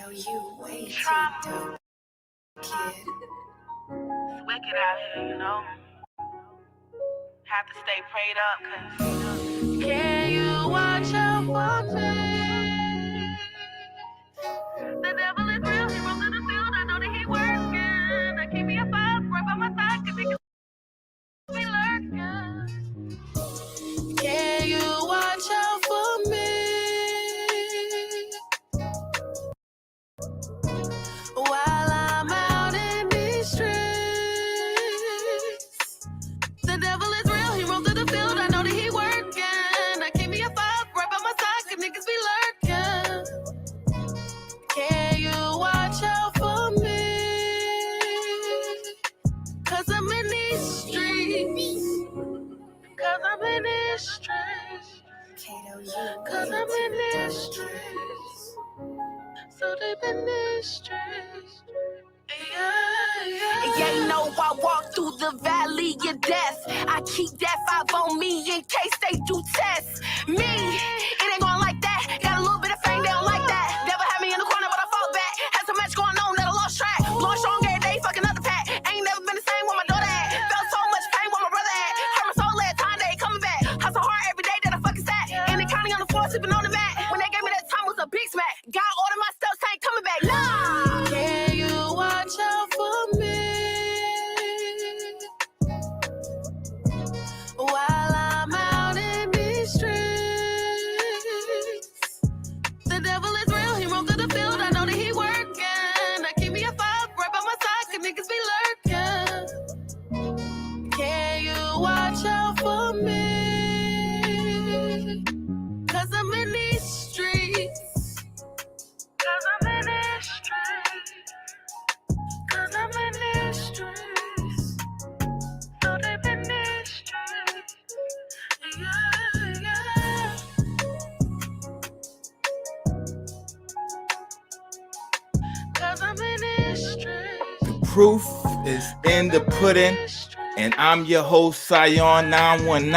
Kato, you way too dope, kid. It's wicked out here, you know. Have to stay prayed up, cause can you watch out for me? The devil is real, he roams in the field, I know that he working. I keep me a five right by my side, cause he can be lurking. Can you watch out for me? While I'm out in these streets, the devil is real, he roams through the field, I know that he working. I keep me a five right by my side, cause niggas be lurking. Can you watch out for me? Cause I'm in these streets. Cause I'm in these streets. Kato, you Cause way I'm in too these dope, streets. So deep in these streets. Yeah, know I walk through the valley of death. I keep that 5 on me in case they do test me. It ain't going like that. Got a little bit of fame, they don't like that. Never had me in the corner, but I fought back. Had so much going on that I lost track. Blowing strong every day, fucking up the pack. Ain't never been the same with my daughter at. Felt so much pain with my brother at. Hurt my soul last time they coming back. Hustle hard every day that I fucking sat. And they counting on the floor, sleeping on the mat. When they gave me that time, it was a big smack. God ordered my steps, ain't coming back. Nah. Can you watch out for me? While I'm out in these streets, the devil is real, he roams through the field, I know that he working. I keep me a five right by my side, cause niggas be lurking. Can you watch out for me? Cause I'm in these streets. Cause I'm in these streets. Cause I'm in these streets. So deep in these streets. Yeah, yeah. Cause I'm in these streets. Proof is in the pudding, and I'm your host, Sion 919.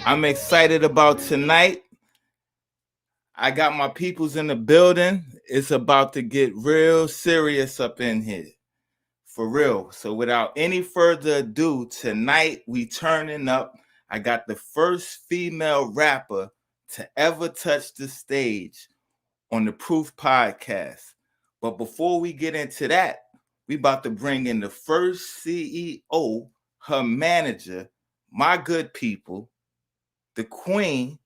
I'm excited about tonight. I got my peoples in the building. It's about to get real serious up in here. For real. So without any further ado, tonight we turning up. I got the first female rapper to ever touch the stage on the Proof podcast. But before we get into that, we about to bring in the first CEO, her manager, my good people, the queen,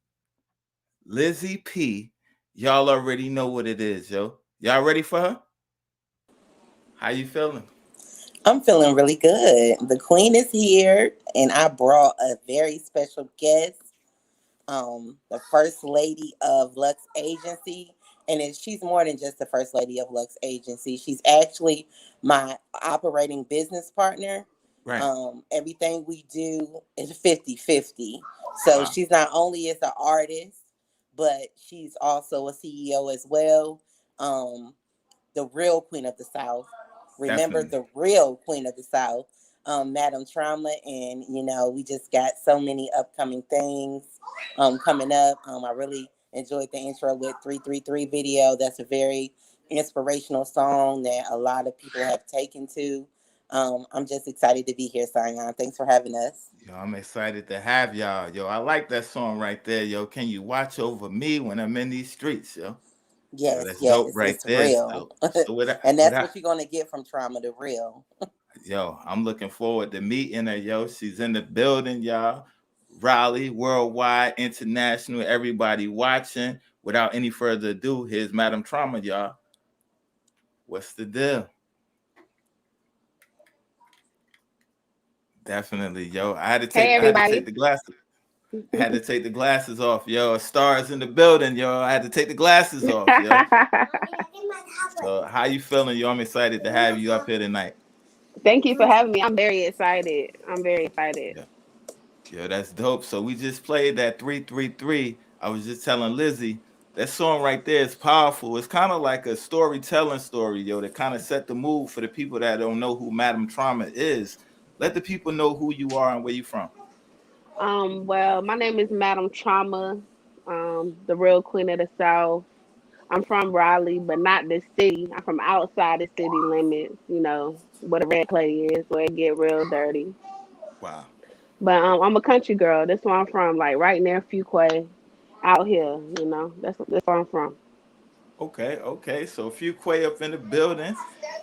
Lizzie P. Y'all already know what it is, yo. Y'all ready for her? How you feeling? I'm feeling really good. The queen is here, and I brought a very special guest, the first lady of Lux Agency. And she's more than just the first lady of Lux Agency. She's actually my operating business partner. Right. Everything we do is 50-50. So Wow. she's not only is an artist, but she's also a CEO as well. The real queen of the South. Remember Definitely. the real queen of the South, Madam Trauma. And, we just got so many upcoming things coming up. I really enjoyed the intro with 333 video. That's a very inspirational song that a lot of people have taken to. I'm just excited to be here, Sion. Thanks for having us. Yo, I'm excited to have y'all. Yo, I like that song right there. Yo, can you watch over me when I'm in these streets, yo? Yo, that's dope right It's there. real. So And that's what you're going to get from Trauma, the real. Yo, I'm looking forward to meeting her, yo. She's in the building, y'all. Raleigh, worldwide, international, everybody watching. Without any further ado, here's Madam Trauma, y'all. What's the deal? Definitely, yo. I had to take the glasses. I had to take the glasses off, yo. Stars in the building, yo. I had to take the glasses off, yo. So how you feeling, yo? I'm excited to have you up here tonight. Thank you for having me. I'm very excited. Yeah. Yo, that's dope. So we just played that 333. I was just telling Lizzie, that song right there is powerful. It's kind of like a storytelling story, yo, that kind of set the mood for the people that don't know who Madam Trauma is. Let the people know who you are and where you from. Well, my name is Madam Trauma, the real queen of the South. I'm from Raleigh, but not the city. I'm from outside the city limits, where the red clay is, where it get real dirty. Wow. But I'm a country girl. That's where I'm from, like right near Fuquay, out here. That's where I'm from. Okay, okay. So Fuquay up in the building.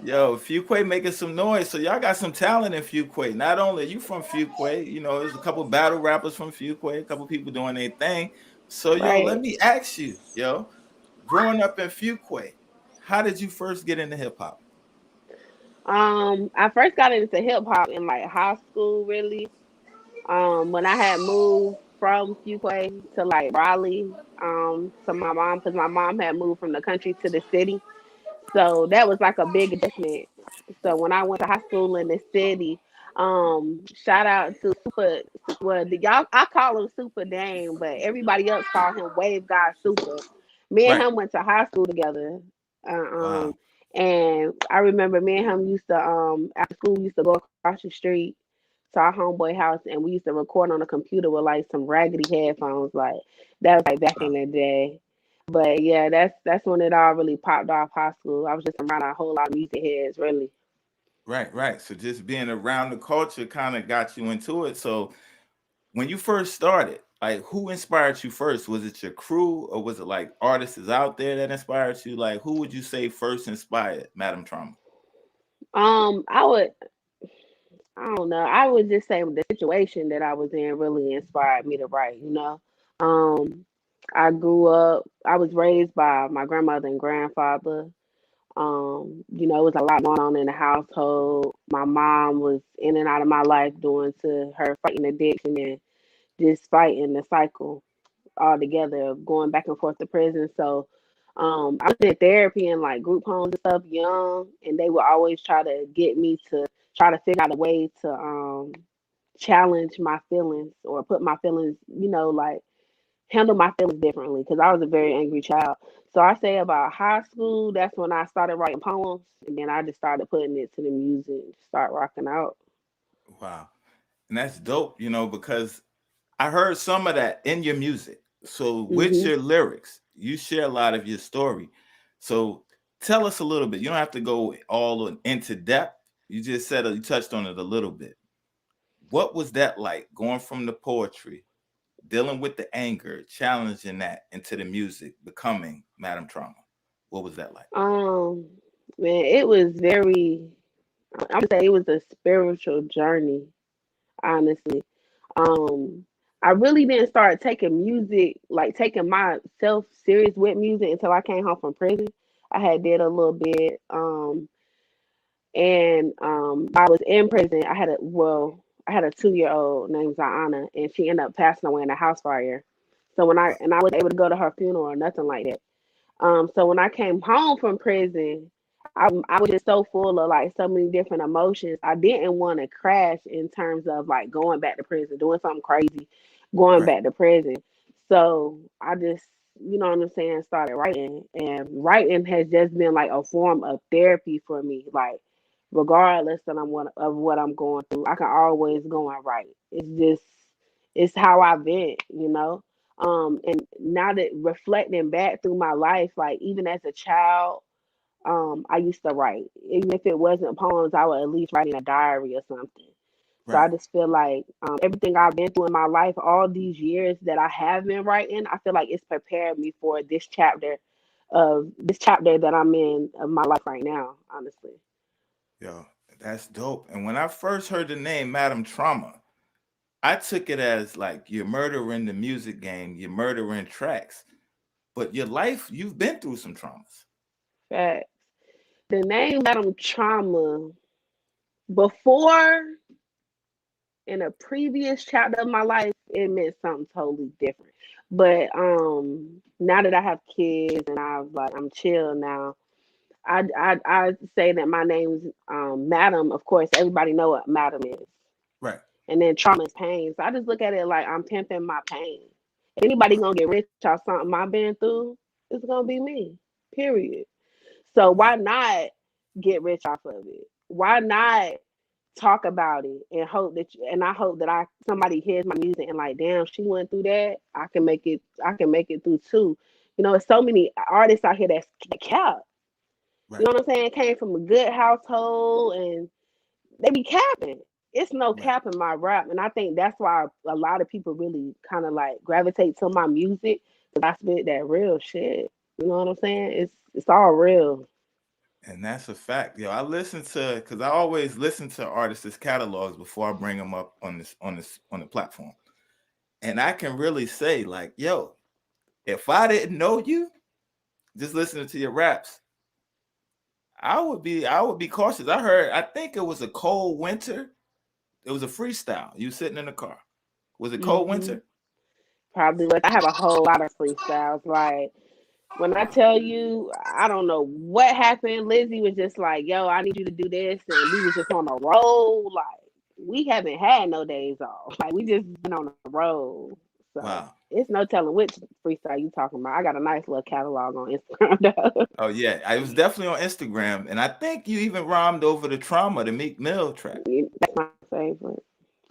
Yo, Fuquay making some noise. So y'all got some talent in Fuquay. Not only you from Fuquay, there's a couple battle rappers from Fuquay, a couple people doing their thing. So yo, let Right. me ask you, growing up in Fuquay, how did you first get into hip hop? I first got into hip hop in like high school, really. When I had moved from Fuquay to like Raleigh, to my mom, because my mom had moved from the country to the city. So that was like a big adjustment. So when I went to high school in the city, shout out to y'all, I call him Super Dame, but everybody else call him Wave God Super. Me and Right. him went to high school together. Uh, Wow. um, and I remember me and him used to after school we used to go across the street to our homeboy house and we used to record on a computer with like some raggedy headphones. Like that was like back Wow. in the day. But yeah, that's when it all really popped off high school. I was just around a whole lot of music heads, really. Right, right. So just being around the culture kind of got you into it. So when you first started, like who inspired you first? Was it your crew or was it like artists out there that inspired you? Like who would you say first inspired Madam Trauma? I would, I don't know. I would just say the situation that I was in really inspired me to write. Um, I grew up. I was raised by my grandmother and grandfather. It was a lot going on in the household. My mom was in and out of my life doing to her fighting addiction and just fighting the cycle all together, going back and forth to prison. So I was in therapy and like group homes and stuff young, and they would always try to get me to try to figure out a way to challenge my feelings or put my feelings, like handle my feelings differently because I was a very angry child. So I say about high school, that's when I started writing poems, and then I just started putting it to the music, start rocking out. Wow. And that's dope, because I heard some of that in your music. So with Hmm. your lyrics, you share a lot of your story. So tell us a little bit. You don't have to go into depth. You just said you touched on it a little bit. What was that like going from the poetry, dealing with the anger, challenging that into the music, becoming Madam Trauma? What was that like? Um, Man, it was very. I would say it was a spiritual journey, honestly. Um, I really didn't start taking music, like taking myself serious with music until I came home from prison. I had did a little bit. And I was in prison. I had a 2 year old named Ziana, and she ended up passing away in a house fire. So I was able to go to her funeral or nothing like that. So when I came home from prison, I was just so full of like so many different emotions. I didn't want to crash in terms of like going back to prison, doing something crazy, going Right. back to prison. So I just, what I'm saying, started writing. And writing has just been like a form of therapy for me. Like, regardless of what I'm going through, I can always go and write. It's how I've been. And now that reflecting back through my life, like even as a child, I used to write. Even if it wasn't poems, I would at least write in a diary or something. So I Right. just feel like everything I've been through in my life, all these years that I have been writing, I feel like it's prepared me for this chapter that I'm in of my life right now, honestly. Yo, that's dope. And when I first heard the name Madam Trauma, I took it as like you're murdering the music game, you're murdering tracks. But your life, you've been through some traumas. Facts. The name Madam Trauma, before in a previous chapter of my life, it meant something totally different. But now that I have kids and I'm chill now, I say that my name's Madam. Of course, everybody know what Madam is, Right. and then trauma is pain. So I just look at it like I'm pimping my pain. If anybody gonna get rich off something I've been through, it's gonna be me. Period. So Wow. why not get rich off of it? Why not talk about it and I hope that I somebody hears my music and like, damn, she went through that. I can make it through too. You know, so many artists out here that's cap. Right. You know what I'm saying? Came from a good household and they be capping. It's no Right. cap in my rap, and I think that's why a lot of people really kind of like gravitate to my music because I spit that real shit. You know what I'm saying? It's all real. And that's a fact. Yo, I listen to because I always listen to artists' catalogs before I bring them up on the platform. And I can really say, like, yo, if I didn't know you, just listening to your raps, I would be cautious. I think it was a cold winter. It was a freestyle. You sitting in the car. Was it cold Hmm. winter? Probably was. I have a whole lot of freestyles. Like when I tell you, I don't know what happened. Lizzie was just like, "Yo, I need you to do this," and we was just on a roll. Like we haven't had no days off. Like we just been on a roll. So Wow. it's no telling which freestyle you talking about. I got a nice little catalog on Instagram though. Oh yeah, I was definitely on Instagram, and I think you even rhymed over the Trauma, the Meek Mill track. That's my favorite.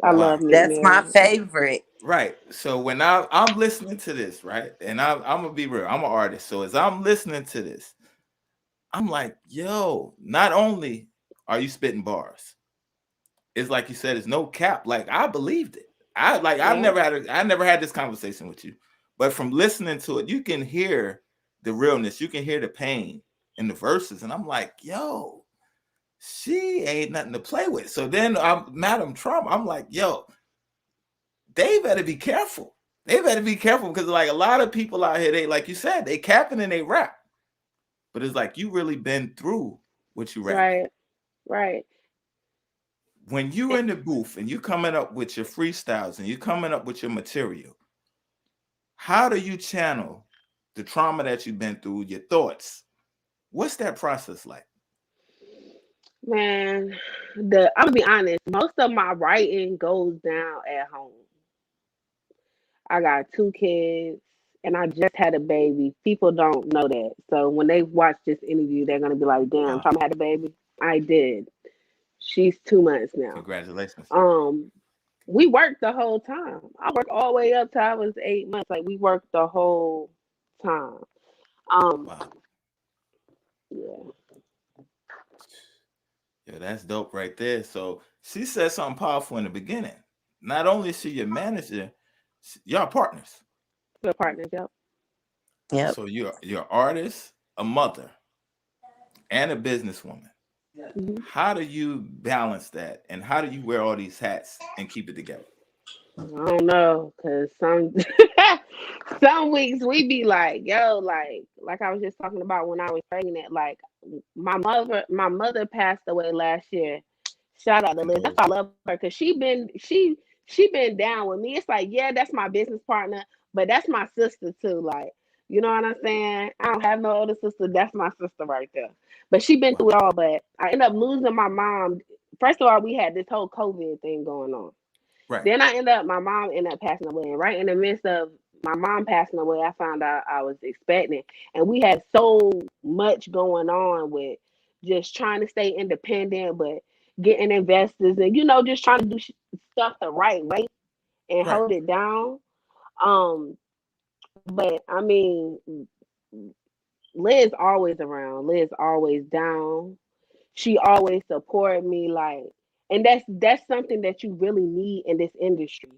I love Wow. Meek That's my Mill. favorite. Right. So when I'm listening to this, right, and I'm gonna be real, I'm an artist. So as I'm listening to this, I'm like, yo, not only are you spitting bars, it's like you said, it's no cap. Like I believed it. I've Yeah. never had this conversation with you, but from listening to it, you can hear the realness, you can hear the pain in the verses, and I'm like, yo, she ain't nothing to play with. So then I'm Madam Trump. I'm like, yo, they better be careful. They better be careful because like a lot of people out here, they like you said, they capping and they rap. But it's like you really been through what you rapping. Right. Right. When you Eh, in the booth and you coming up with your freestyles and you coming up with your material, how do you channel the trauma that you've been through, your thoughts? What's that process like? Man, I'm gonna be honest. Most of my writing goes down at home. I got 2 kids, and I just had a baby. People don't know that, so when they watch this interview, they're gonna be like, "Damn, Tom had a baby." I did. She's 2 months now. Congratulations. Um, we worked the whole time. I worked all the way up till I was 8 months. Like we worked the whole time. Um, Wow. yeah. Yeah, that's dope right there. So she said something powerful in the beginning. Not only is she your manager, y'all partners. We're partners. Yep. Yep. So you're an artist, a mother, and a businesswoman. Mhm. How do you balance that? And how do you wear all these hats and keep it together? I don't know, cause some some weeks we be like, yo, like I was just talking about when I was pregnant. Like my mother passed away last year. Shout out to Liz. That's why I love her, cause she been down with me. It's like, yeah, that's my business partner, but that's my sister too. Like, you know what I'm saying? I don't have no older sister. That's my sister right there. But she been Wow. through it all. But I ended up losing my mom. First of all, we had this whole COVID thing going on. Right. Then my mom ended up passing away. And right in the midst of my mom passing away, I found out I was expecting. And we had so much going on with just trying to stay independent, but getting investors and, just trying to do stuff the right way and Right. hold it down. Um, but I mean, Liz always around. Liz always down. She always support me, like, and that's something that you really need in this industry.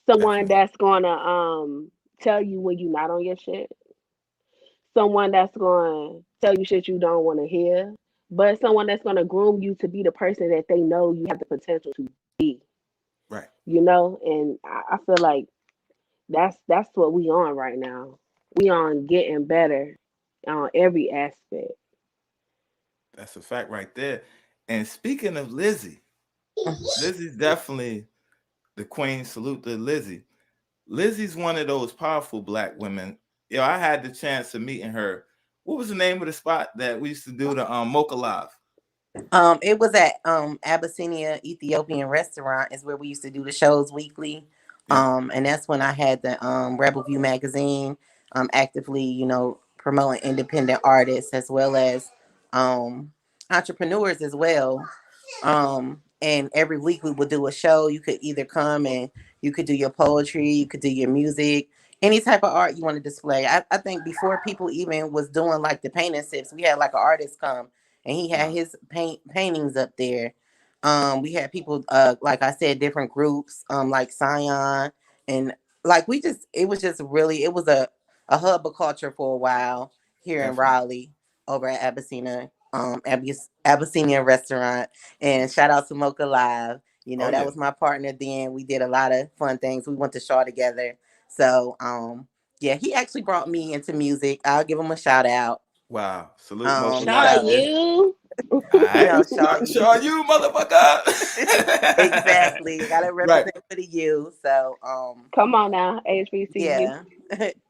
Someone Definitely. that's gonna tell you when you're not on your shit. Someone that's gonna tell you shit you don't want to hear, but someone that's gonna groom you to be the person that they know you have the potential to be. Right. And I feel like that's what we on right now. We on getting better on every aspect. That's a fact right there. And speaking of Lizzie, Lizzie's definitely the queen. Salute to Lizzie. Lizzie's one of those powerful black women. I had the chance of meeting her. What was the name of the spot that we used to do the Mocha Live? It was at Abyssinia Ethiopian Restaurant is where we used to do the shows weekly. Yeah. And that's when I had the Rebel View magazine actively, promoting independent artists as well as entrepreneurs as well. And every week we would do a show. You could either come and you could do your poetry, you could do your music, any type of art you want to display. I think before people even was doing like the paint and sips, we had like an artist come and he had Wow. his paintings up there. We had people like I said, different groups, like Scion, and like we just it was just really it was a hub of culture for a while here in Definitely. Raleigh over at Abyssinia, Abyssinia restaurant. And shout out to Mocha Live. You Oh know, that yeah. was my partner then. We did a lot of fun things. We went to Shaw together. So yeah, he actually brought me into music. I'll give him a shout out. Wow. Salute Mocha Shaw, Live So there. you. All you right. know, Shaw Shaw you you motherfucker. exactly. Gotta Right. represent for the you. So Come on now, HBCU. yeah.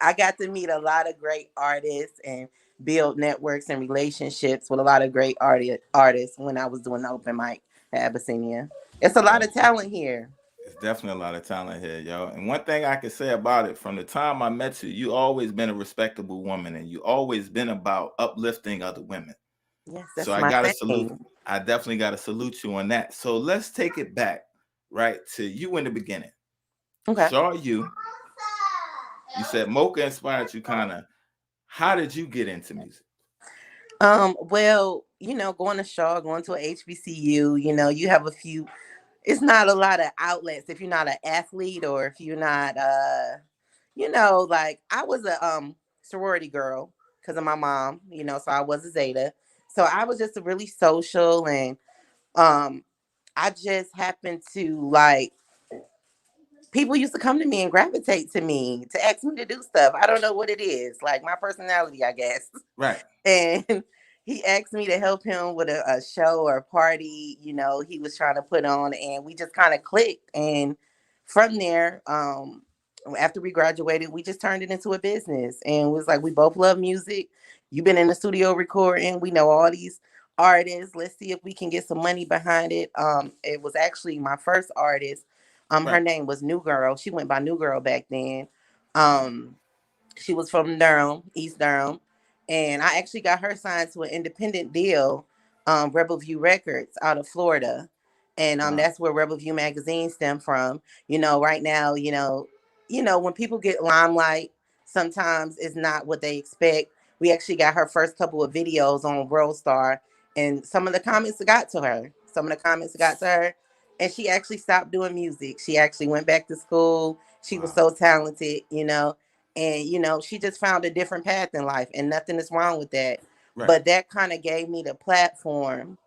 I got to meet a lot of great artists and build networks and relationships with a lot of great artists when I was doing the open mic at Abyssinia. It's a lot Right. of talent here. It's definitely a lot of talent here, yo. And one thing I can say about it, from the time I met you, you always been a respectable woman, and you always been about uplifting other women. Yes, So that's I my gotta salute. thing. I definitely gotta salute you on that. So let's take it back, right, to you in the beginning. Okay. Shaw you. You said Mocha inspired you, kind of. How did you get into music? Well, going to Shaw, going to a HBCU, you have a few. It's not a lot of outlets if you're not an athlete or if you're not, like I was a sorority girl because of my mom, so I was a Zeta, so I was just really social and um, I just happened to like people used to come to me and gravitate to me to ask me to do stuff. I don't know what it is, like my personality, I guess. Right. And he asked me to help him with a show or a party, he was trying to put on, and we just kind of clicked. And from there, after we graduated, we just turned it into a business, and it was like we both love music. You've been in the studio recording, we know all these artists. Let's see if we can get some money behind it. It was actually my first artist. Her Right. name was New Girl. She went by New Girl back then. Wow. She was from Durham, East Durham, and I actually got her signed to an independent deal, Rebel View Records out of Florida, and Wow. that's where Rebel View magazine stemmed from. Right now, when people get limelight, sometimes it's not what they expect. We actually got her first couple of videos on World Star, and some of the comments got to her. Some of the comments got to her, and she actually stopped doing music. She actually went back to school. She was Wow. so talented. And she just found a different path in life, and nothing is wrong with that. Right. But that kind of gave me the platform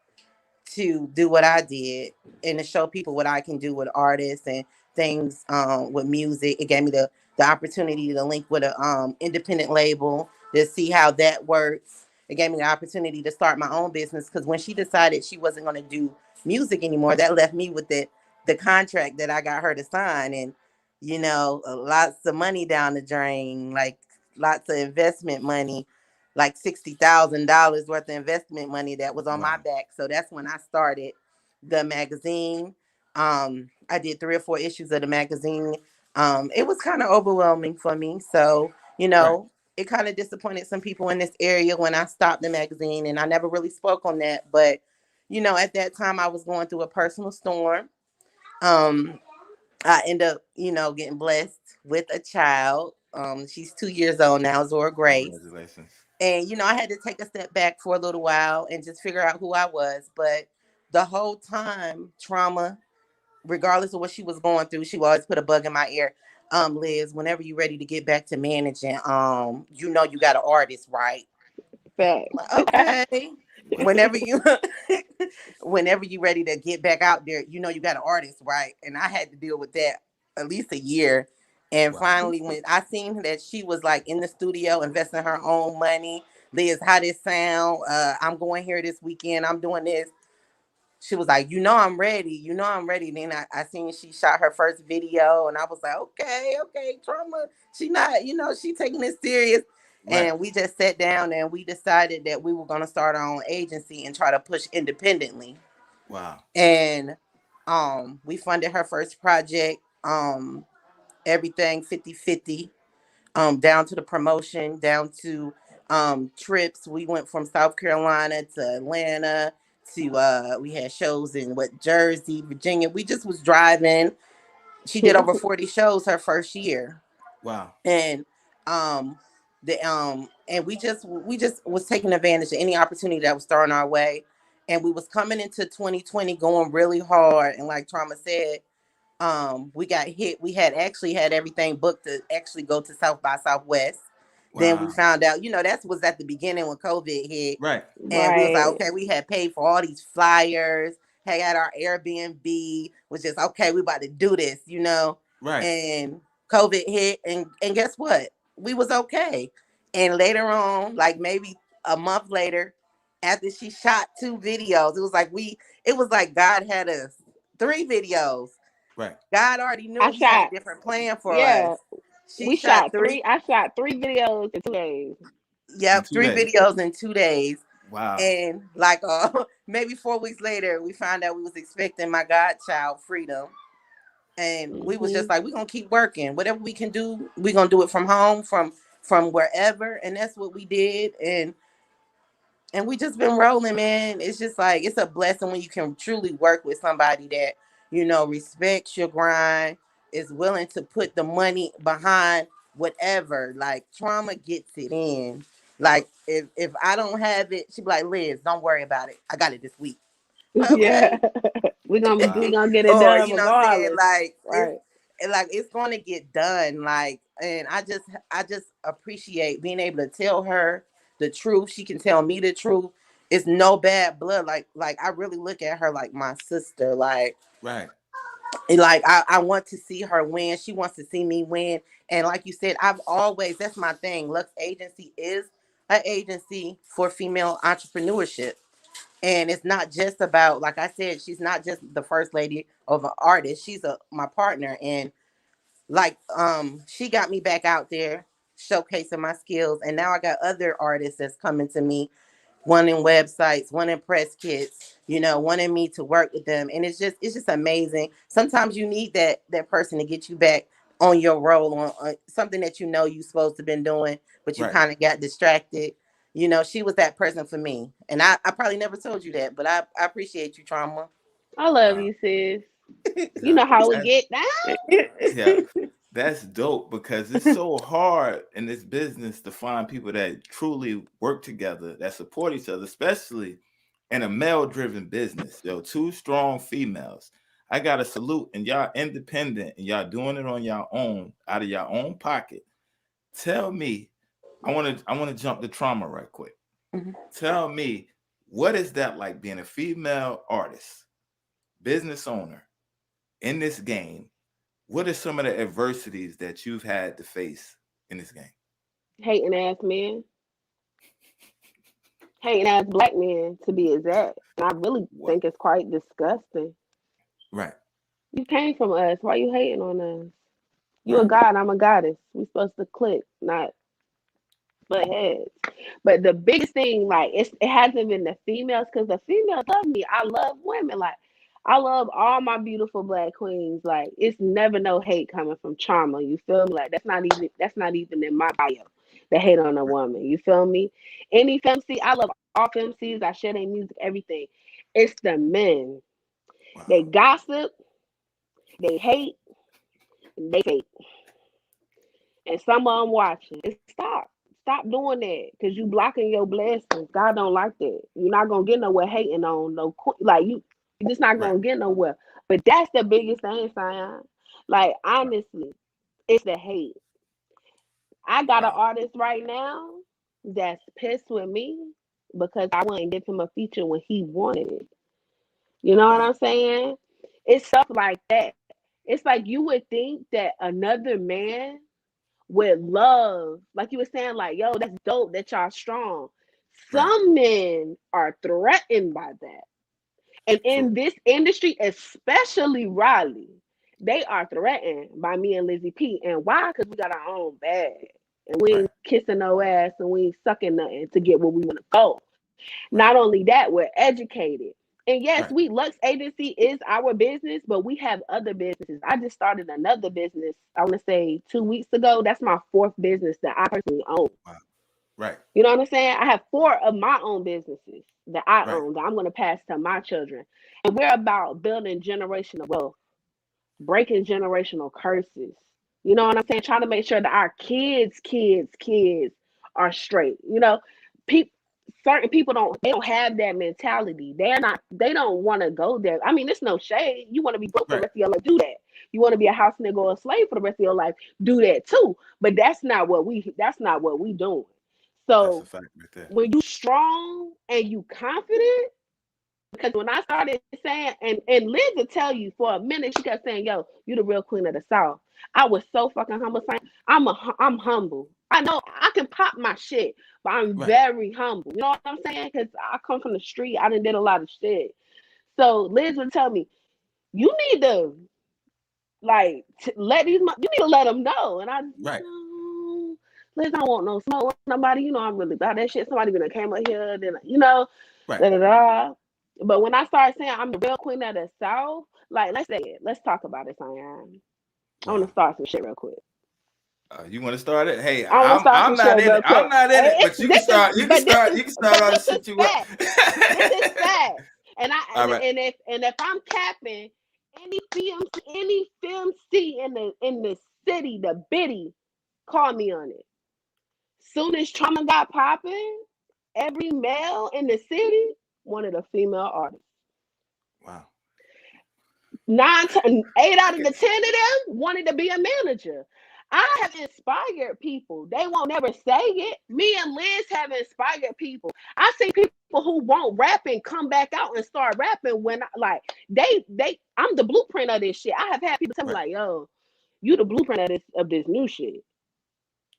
to do what I did and to show people what I can do with artists and things, with music. It gave me the opportunity to link with a independent label to see how that works. It gave me the opportunity to start my own business, because when she decided she wasn't going to do music anymore, that left me with the contract that I got her to sign. And lots of money down the drain, like lots of investment money, like $60,000 worth of investment money that was on my Wow. back. So that's when I started the magazine. I did 3 or 4 issues of the magazine. It was kind of overwhelming for me. So, Right. it kind of disappointed some people in this area when I stopped the magazine, and I never really spoke on that. But, at that time I was going through a personal storm. Um, I end up, getting blessed with a child. She's 2 years old now, Zora Grace. Congratulations. And, I had to take a step back for a little while and just figure out who I was. But the whole time, trauma, regardless of what she was going through, she would always put a bug in my ear. Liz, whenever you're ready to get back to managing, you got an artist, right? Facts. Okay. Whenever you whenever you ready to get back out there, you got an artist, right? And I had to deal with that at least a year. And Wow. finally, when I seen that she was like in the studio investing her own money, Liz, how this sound? I'm going here this weekend. I'm doing this. She was like, I'm ready. I'm ready. Then I seen she shot her first video, and I was like, okay, trauma. She not, she taking it serious. Right. And we just sat down and we decided that we were gonna start our own agency and try to push independently. Wow. And we funded her first project, everything 50-50, down to the promotion, down to trips. We went from South Carolina to Atlanta to we had shows in Jersey, Virginia. We just was driving. She did over 40 shows her first year. Wow. And the and we just was taking advantage of any opportunity that was thrown our way. And we was coming into 2020 going really hard. And like Trauma said, we got hit. We had actually had everything booked to actually go to South by Southwest. Then we Wow. found out, that was at the beginning when COVID hit. Right. And we was like, Right. okay, we had paid for all these flyers, had our Airbnb, was just okay, we about to do this, Right. And COVID hit, and guess what? We was okay. And later on, like maybe a month later, after she shot 2 videos, it was like God had us 3 videos. Right. God already knew I he had a shot, different plan for us. yeah, She shot 3, I shot 3 videos in 2 days. In yep, 2 3 days. videos in 2 days. Wow. And like maybe 4 weeks later, we found out we was expecting my godchild, Freedom. And we was just like, we're gonna keep working. Whatever we can do, we're gonna do it from home, from wherever. And that's what we did. And we just been rolling, man. It's just like it's a blessing when you can truly work with somebody that, respects your grind, is willing to put the money behind whatever. Like Trauma gets it in. Like if I don't have it, she be like, Liz, don't worry about it. I got it this week. Okay. Yeah. we gonna Wow. we gonna get it Or done you know what I'm saying? regardless. Like Right. it's gonna get done. Like, and I just appreciate being able to tell her the truth. She can tell me the truth. It's no bad blood. Like I really look at her like my sister. Like Right. I want to see her win. She wants to see me win. And like you said, that's my thing. Lux Agency is an agency for female entrepreneurship. And it's not just about, like I said, she's not just the first lady of an artist. She's my partner. And like she got me back out there showcasing my skills. And now I got other artists that's coming to me, one in websites, one in press kits, wanting me to work with them. And it's just amazing. Sometimes you need that person to get you back on your role, on something that you're supposed to been doing, but you Right. kind of got distracted. She was that person for me. And I probably never told you that, but I appreciate you, Trauma. I love Wow. you, sis. You Nah, know how we that- get down. yeah. That's dope because it's so hard in this business to find people that truly work together, that support each other, especially in a male-driven business. 2 strong females. I got to salute, and y'all independent, and y'all doing it on your own, out of your own pocket. Tell me, I want to jump to Trauma right quick. Mhm. Tell me, what is that like being a female artist, business owner in this game? What are some of the adversities that you've had to face in this game? Hating ass men. Hating ass black men, to be exact. And I really What? think it's quite disgusting. Right. You came from us. Why you hating on us? You a Right. god, I'm a goddess. We supposed to click, not butt heads. But the biggest thing, like, it hasn't been the females, because the females love me. I love women. Like, I love all my beautiful black queens. Like, it's never no hate coming from Trauma. You feel me? Like, that's not even in my bio. The hate on a woman. You feel me? Any femc, I love all femcs. I share their music, everything. It's the men. Wow. They gossip, they hate, and they fake. And some of them watching. And stop doing that, because you blocking your blessings. God don't like that. You're not gonna get nowhere hating on no like you. You're just not gonna Right. get nowhere. But that's the biggest thing, Sion. Like, honestly, it's the hate. I got an Wow. artist right now that's pissed with me because I wouldn't give him a feature when he wanted it. You know what Wow. I'm saying? It's stuff like that. It's like you would think that another man with love, like you were saying, like, yo, that's dope that y'all strong. Right. Some men are threatened by that. And in True. this industry, especially Raleigh, they are threatened by me and Lizzie P. And why? Because we got our own bag. And we Right. ain't kissing no ass and we ain't sucking nothing to get where we want to go. Right. Not only that, we're educated. And yes, Right. Lux Agency is our business, but we have other businesses. I just started another business, I want to say 2 weeks ago. That's my 4th business that I personally own. Wow. Right. You know what I'm saying? I have 4 of my own businesses that I Right. own that I'm going to pass to my children. And we're about building generational wealth, breaking generational curses. You know what I'm saying? Trying to make sure that our kids are straight. You know, people, certain people don't have that mentality. They don't want to go there. I mean, it's no shade. You want to be broke for the Right. rest of your life, do that. You want to be a house nigga or a slave for the rest of your life, do that too. But that's not what we doing. That's a So fact right there. when you strong and you confident, because when I started saying, and Liz will tell you for a minute, she kept saying, "Yo, you the real queen of the South." I was so fucking humble. Saying, I'm humble. I know I can pop my shit, but I'm Right. very humble. You know what I'm saying? Because I come from the street. I done did a lot of shit. So Liz would tell me, "You need to let these. You need to let them know." And I, Right. no, Liz, I don't want no smoke with nobody. You know I'm really about that shit. Somebody gonna came up here, then you know. Right. Da, da, da. But when I started saying I'm the real queen of the South, like let's say it. Let's talk about it, Sian. I want to start some shit real quick. You want to start it? Hey, I want to start I'm some not shit in real it. quick. I'm not in it, but you can start. You can start. You can start all the This is shit you want. fact. This is fact. And All right. if I'm capping any film C in the city, the biddy, call me on it. Soon as Trauma got popping, every male in the city wanted a female artist. Wow. 8 out of the 10 of them wanted to be a manager. I have inspired people. They won't never say it. Me and Liz have inspired people. I see people who won't rap and come back out and start rapping when I'm the blueprint of this shit. I have had people tell me like, "Yo, you the blueprint of this new shit."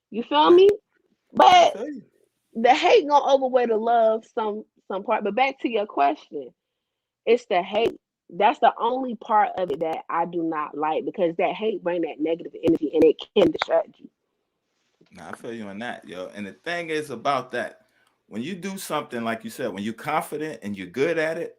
You feel me? But the hate gonna overweigh the love some part. But back to your question, it's the hate. That's the only part of it that I do not like, because that hate bring that negative energy and it can distract you. Nah, I feel you on that, yo. And the thing is about that, when you do something like you said, when you're confident and you're good at it,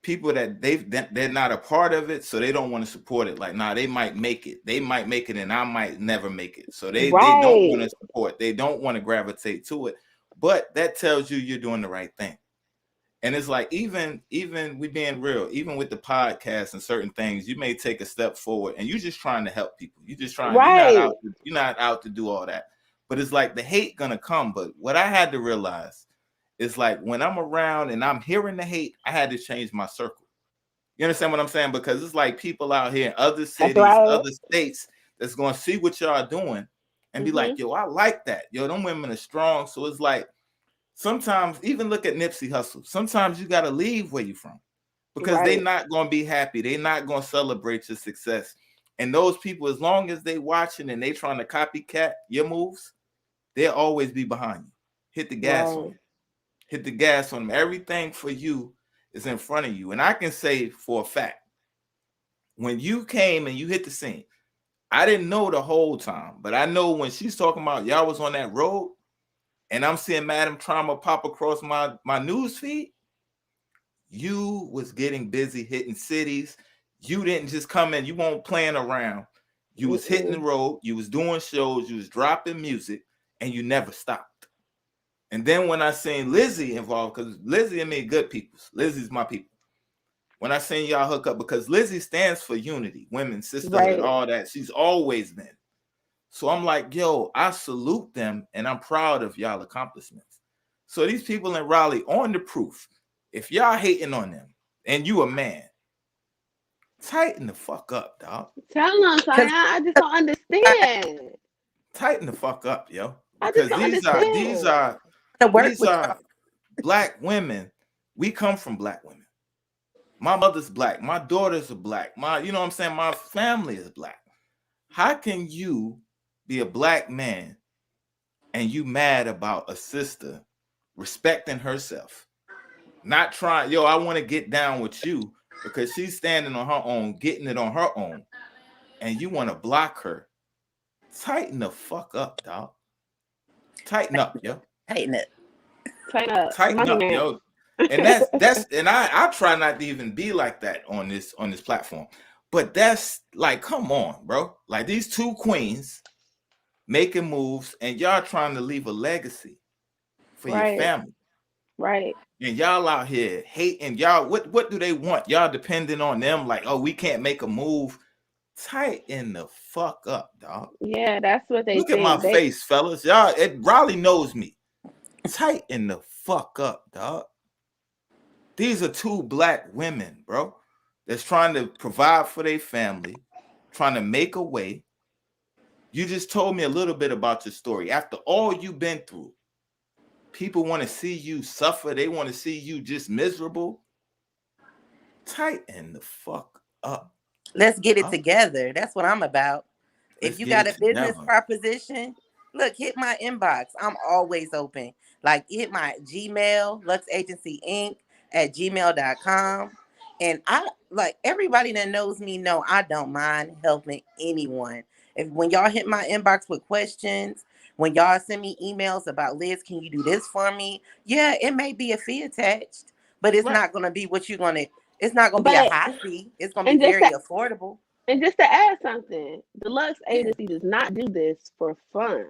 people that they're not a part of it, so they don't want to support it. Like, nah, they might make it. They might make it, and I might never make it. So they don't want to support. They don't want to gravitate to it. But that tells you you're doing the right thing. And it's like, even we being real, even with the podcast and certain things, you may take a step forward and you're just trying to help people. You're just trying, you're not out to do all that. But it's like the hate gonna come. But what I had to realize is, like, when I'm around and I'm hearing the hate, I had to change my circle. You understand what I'm saying? Because it's like people out here in other cities, other states that's gonna see what y'all doing and be like, "Yo, I like that. Yo, them women are strong." So it's like, sometimes, even look at Nipsey Hussle. Sometimes you got to leave where you're from, because they're not going to be happy. They're not going to celebrate your success. And those people, as long as they watching and they trying to copycat your moves, they'll always be behind you. Hit the gas on them. Hit the gas on them. Everything for you is in front of you. And I can say for a fact, when you came and you hit the scene, I didn't know the whole time, but I know when she's talking about y'all was on that road, and I'm seeing Madam Trauma pop across my news feed, you was getting busy hitting cities. You didn't just come in, you weren't playing around. You was hitting the road, you was doing shows, you was dropping music, and you never stopped. And then when I seen Lizzie involved, because Lizzie and me good people, Lizzie's my people. When I seen y'all hook up, because Lizzie stands for unity, women, sisterhood, all that. She's always been. So I'm like, yo, I salute them, and I'm proud of y'all accomplishments. So these people in Raleigh, on the proof, if y'all hating on them and you a man, tighten the fuck up, dog. Tell them, I just don't understand. Tighten the fuck up, yo. Because these are black women. We come from black women. My mother's black. My daughters are black. You know what I'm saying? My family is black. How can you be a black man and you mad about a sister respecting herself, not trying, I want to get down with you because she's standing on her own, getting it on her own, and you want to block her? Tighten the fuck up, dog. Tighten up, yo. Tighten it. Tighten up, yo. And that's and I try not to even be like that on this platform. But that's like, come on, bro. Like, these two queens making moves, and y'all trying to leave a legacy for your family. Right. And y'all out here hating. Y'all, what do they want? Y'all depending on them, like, oh, we can't make a move. Tighten the fuck up, dog. Yeah, that's what they Look at my think. face, fellas. Y'all, Raleigh knows me. Tighten the fuck up, dog. These are two black women, bro, that's trying to provide for their family, trying to make a way. You just told me a little bit about your story. After all you've been through, people want to see you suffer. They want to see you just miserable. Tighten the fuck up. Let's get it together. That's what I'm about. If you got a business proposition, look, hit my inbox. I'm always open. Like, hit my Gmail, luxagencyinc@gmail.com. And I, like, everybody that knows me know I don't mind helping anyone. When y'all hit my inbox with questions, when y'all send me emails about, Liz, can you do this for me? Yeah, it may be a fee attached, but it's not going to be what you're going to, it's not going to be a high fee. It's going to be very affordable. And just to add something, the Lux Agency does not do this for fun.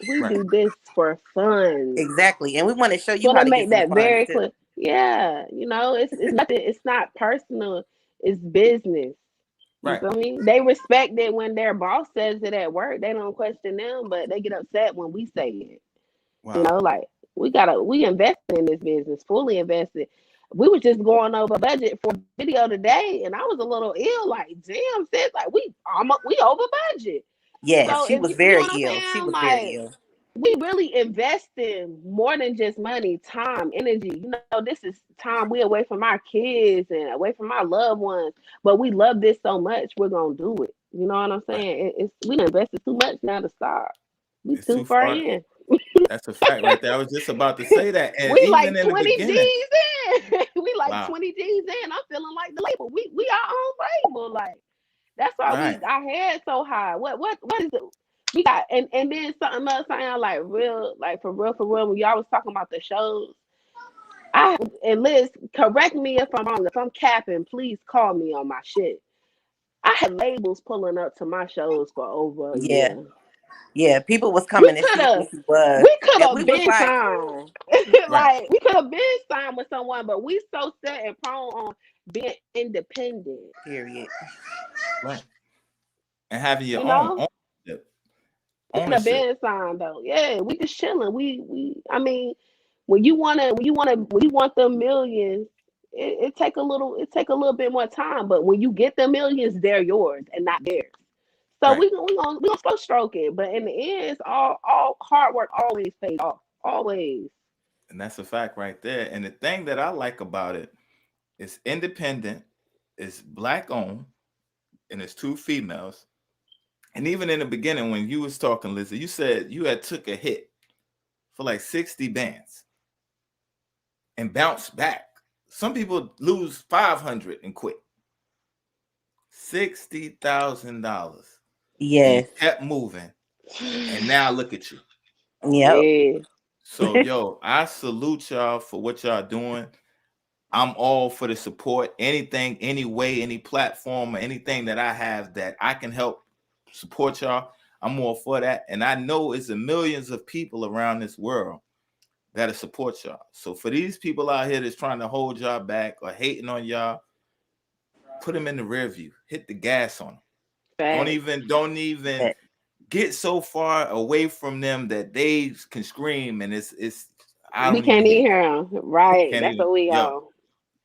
We do this for fun. Exactly. And we want to show you how to make that very clear. Yeah, you know, it's nothing, it's not personal, it's business. You feel me? They respect it when their boss says it at work. They don't question them, but they get upset when we say it. Wow. You know, like we invested in this business, fully invested. We were just going over budget for a video today, and I was a little ill. Like, damn, sis, like we over budget. Yeah, so she was very ill. She was very ill. We really invest in more than just money, time, energy. You know, this is time we away from our kids and away from our loved ones. But we love this so much, we're gonna do it. You know what I'm saying? We invested too much now to stop. We too far in. That's a fact right there. I was just about to say that. And we even like in 20 the G's in. We like 20 G's in. I'm feeling like the label. We our own label. Like, that's why our head so high. What is it? We got and then something else saying like real, like for real, when y'all was talking about the shows. And Liz, correct me if I'm wrong. If I'm capping, please call me on my shit. I had labels pulling up to my shows for over a year. Yeah, people was coming and see who he was. We could have been signed. Like, we could have been signed with someone, but we so set and prone on being independent. Period. Right. And having your own ownership. We could have been signed though. Yeah, we just chilling. We I mean, when you want the millions, it take a little bit more time. But when you get the millions, they're yours and not theirs. So we gonna slow stroke it, but in the end, it's all hard work always pays off, always. And that's a fact right there. And the thing that I like about it is independent, it's black owned, and it's two females. And even in the beginning, when you was talking, Lizzie, you said you had took a hit for like 60 bands and bounced back. Some people lose 500 and quit. $60,000. Yes. Kept moving. And now look at you. Yeah. So, yo, I salute y'all for what y'all doing. I'm all for the support. Anything, any way, any platform, or anything that I have that I can help support y'all, I'm all for that. And I know it's millions of people around this world that'll support y'all. So for these people out here that's trying to hold y'all back or hating on y'all, put them in the rear view. Hit the gas on them. Don't even get so far away from them that they can scream and it's we can't even hear them. Right. That's what we are.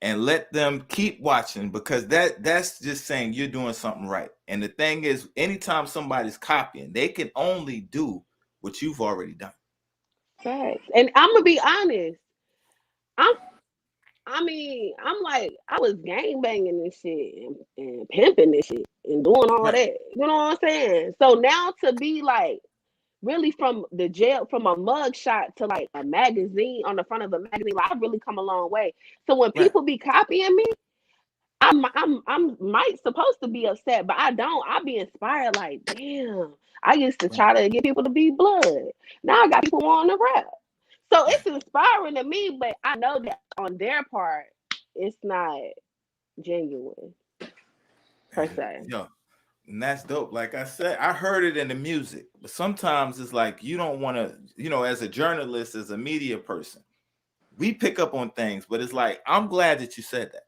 And let them keep watching, because that's just saying you're doing something right. And the thing is, anytime somebody's copying, they can only do what you've already done. Right. And I'm gonna be honest. I'm like, I was gang banging this shit and pimping this shit and doing all that. You know what I'm saying? So now to be like really from the jail, from a mug shot to like a magazine on the front of a magazine, like I've really come a long way. So when people be copying me, I'm might supposed to be upset, but I don't. I be inspired, like, damn, I used to try to get people to be blood. Now I got people wanting to rap. So it's inspiring to me, but I know that on their part, it's not genuine, per se. Yeah, and that's dope. Like I said, I heard it in the music, but sometimes it's like you don't want to, you know, as a journalist, as a media person, we pick up on things, but it's like, I'm glad that you said that.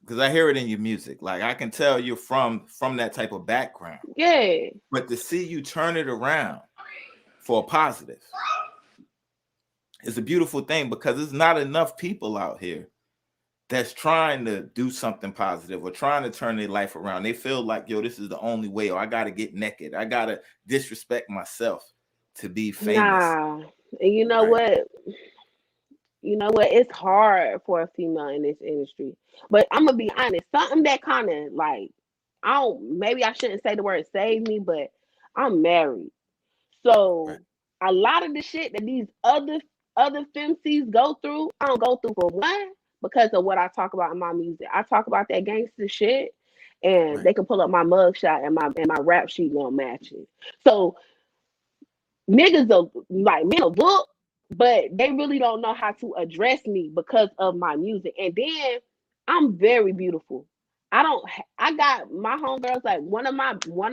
because I hear it in your music. Like I can tell you're from that type of background. Yeah. But to see you turn it around for a positive is a beautiful thing, because there's not enough people out here that's trying to do something positive or trying to turn their life around. They feel like, yo, this is the only way, or I got to get naked. I got to disrespect myself to be famous. Nah. And you know Right. what? You know what? It's hard for a female in this industry. But I'm gonna be honest, something that kind of like, I don't, maybe I shouldn't say the word save me, but I'm married. Right. So a lot of the shit that these other femces go through, I don't go through, for one, because of what I talk about in my music. I talk about that gangster shit, and Right. they can pull up my mugshot and my rap sheet don't match it. So niggas will, like, men will look, but they really don't know how to address me because of my music. And then I'm very beautiful. I got my homegirls, like one of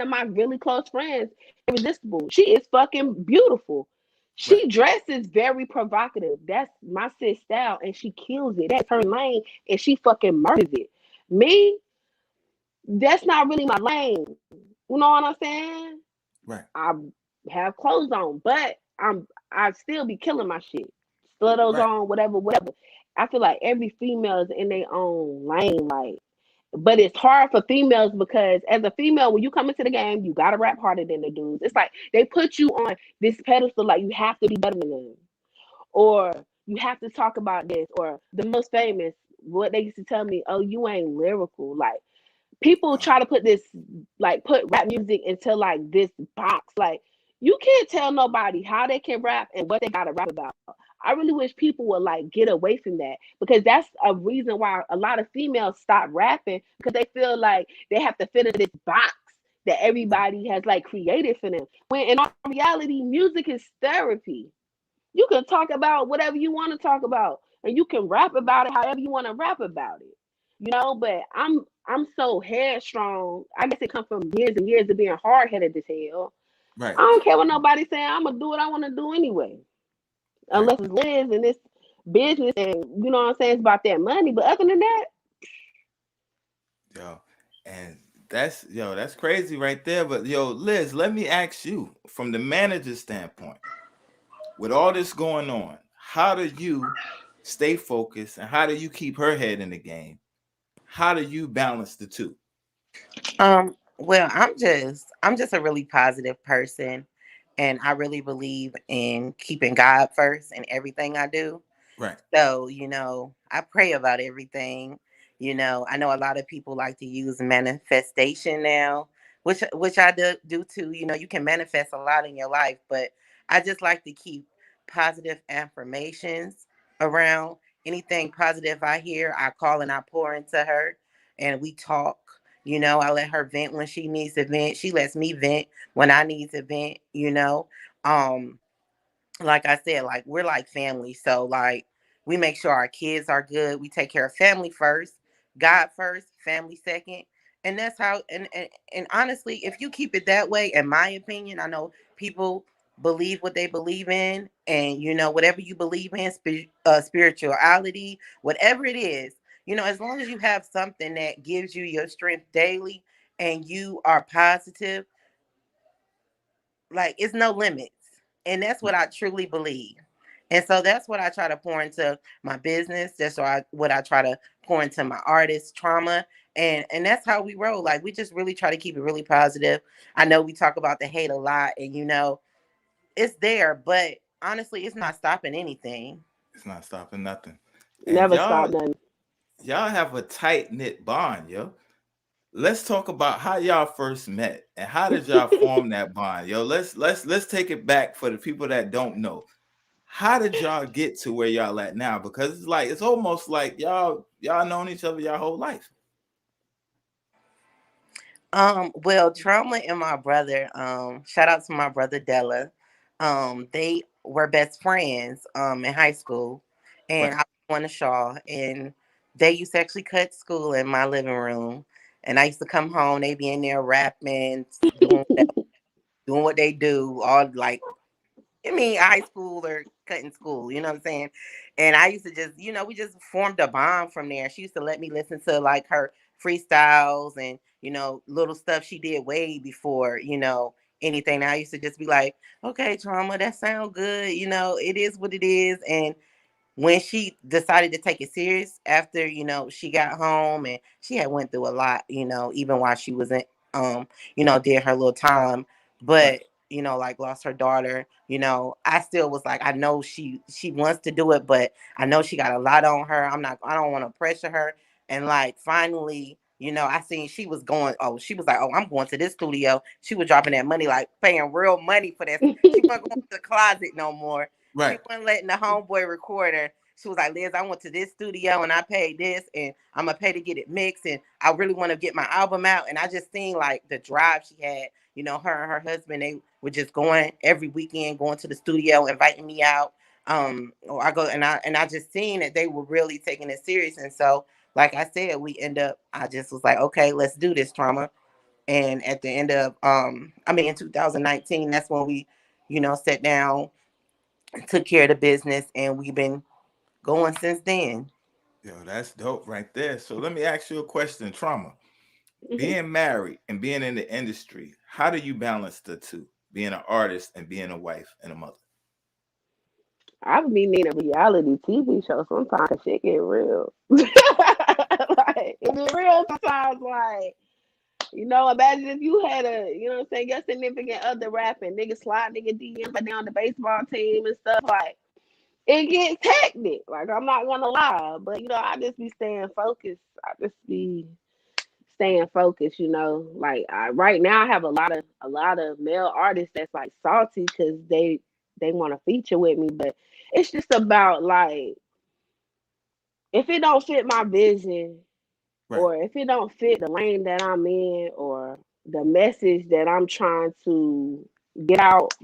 my really close friends, Irresistible. She is fucking beautiful. Right. She dresses very provocative. That's my sis style, and she kills it. That's her lane, and she fucking murders it. Me, that's not really my lane. You know what I'm saying? Right. I have clothes on, but I still be killing my shit. Stutters Right. on, whatever, whatever. I feel like every female is in their own lane, like, but it's hard for females because as a female, when you come into the game, you gotta rap harder than the dudes. It's like they put you on this pedestal, like you have to be better than them, or you have to talk about this, or the most famous. What they used to tell me, oh, you ain't lyrical. Like people try to put this, like, put rap music into like this box. Like you can't tell nobody how they can rap and what they gotta rap about. I really wish people would like get away from that, because that's a reason why a lot of females stop rapping, because they feel like they have to fit in this box that everybody has like created for them. When in all reality, music is therapy. You can talk about whatever you want to talk about, and you can rap about it however you want to rap about it. But I'm so headstrong. I guess it comes from years and years of being hard headed as hell. Right. I don't care what nobody's saying. I'm gonna do what I want to do anyway, Right. unless it's Liz and this business, and you know what I'm saying, it's about that money. But other than that, Yo, and that's crazy right there. But yo, Liz, let me ask you from the manager's standpoint, with all this going on, how do you stay focused and how do you keep her head in the game? How do you balance the two? Well, I'm just a really positive person, and I really believe in keeping God first in everything I do. Right. So, I pray about everything. I know a lot of people like to use manifestation now, which I do too. You can manifest a lot in your life, but I just like to keep positive affirmations around. Anything positive I hear, I call and I pour into her, and we talk. I let her vent when she needs to vent. She lets me vent when I need to vent. Um, like I said, like we're like family. So like we make sure our kids are good. We take care of family first, God first, family second. And that's how and honestly, if you keep it that way, in my opinion, I know people believe what they believe in, and whatever you believe in, spirituality, whatever it is, as long as you have something that gives you your strength daily and you are positive, like it's no limits. And that's what I truly believe. And so that's what I try to pour into my business. That's what I try to pour into my artist trauma. And that's how we roll. Like we just really try to keep it really positive. I know we talk about the hate a lot, and it's there, but honestly, it's not stopping anything. It's not stopping nothing. And never y'all stop nothing. y'all have a tight knit bond, yo. Let's talk about how y'all first met and how did y'all form that bond, yo. Let's take it back for the people that don't know. How did y'all get to where y'all at now? Because it's almost like y'all known each other your whole life. Well, Trauma and my brother, shout out to my brother Della. They were best friends in high school, and Right. I went to Shaw, and they used to actually cut school in my living room. And I used to come home, they be in there rapping, doing what they do, all like I mean, high school or cutting school, you know what I'm saying? And I used to just, we just formed a bond from there. She used to let me listen to like her freestyles and, little stuff she did way before, anything. I used to just be like, okay, Trauma, that sound good. It is what it is. And when she decided to take it serious after she got home, and she had went through a lot, even while she was in did her little time, Right. but like lost her daughter. I still was like, I know she wants to do it, but I know she got a lot on her. I don't want to pressure her. And like finally, I seen she was going, she was like, oh, I'm going to this studio. She was dropping that money, like paying real money for that. She wasn't going to the closet no more. She Right. wasn't letting the homeboy record her. She was like, Liz, I went to this studio and I paid this and I'm gonna pay to get it mixed, and I really want to get my album out. And I just seen like the drive she had. Her and her husband, they were just going every weekend, going to the studio, inviting me out. Or I go and I just seen that they were really taking it serious. And so, like I said, I just was like, okay, let's do this, Trauma. And at the end of in 2019, that's when we, sat down, took care of the business, and we've been going since then. Yo, that's dope right there. So let me ask you a question, Trauma. Mhm. Being married and being in the industry, how do you balance the two? Being an artist and being a wife and a mother. I would be needing a reality TV show sometimes. 'Cause shit get real. Like it get real sometimes. Like imagine if you had what I'm saying, your significant other rapping, nigga slide nigga DM, but down the baseball team and stuff. Like it gets hectic. Like I'm not gonna lie, but I just be staying focused. I just be staying focused. Like right now I have a lot of male artists that's like salty because they want to feature with me, but it's just about like if it don't fit my vision Right. or if it don't fit the lane that I'm in or the message that I'm trying to get out,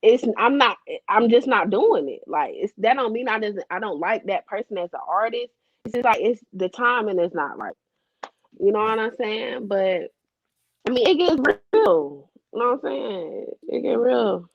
I'm just not doing it. Like it's that don't mean I don't like that person as an artist. It's just like it's the timing is not right. You know Right. what I'm saying? But I mean it gets real. You know what I'm saying? It get real.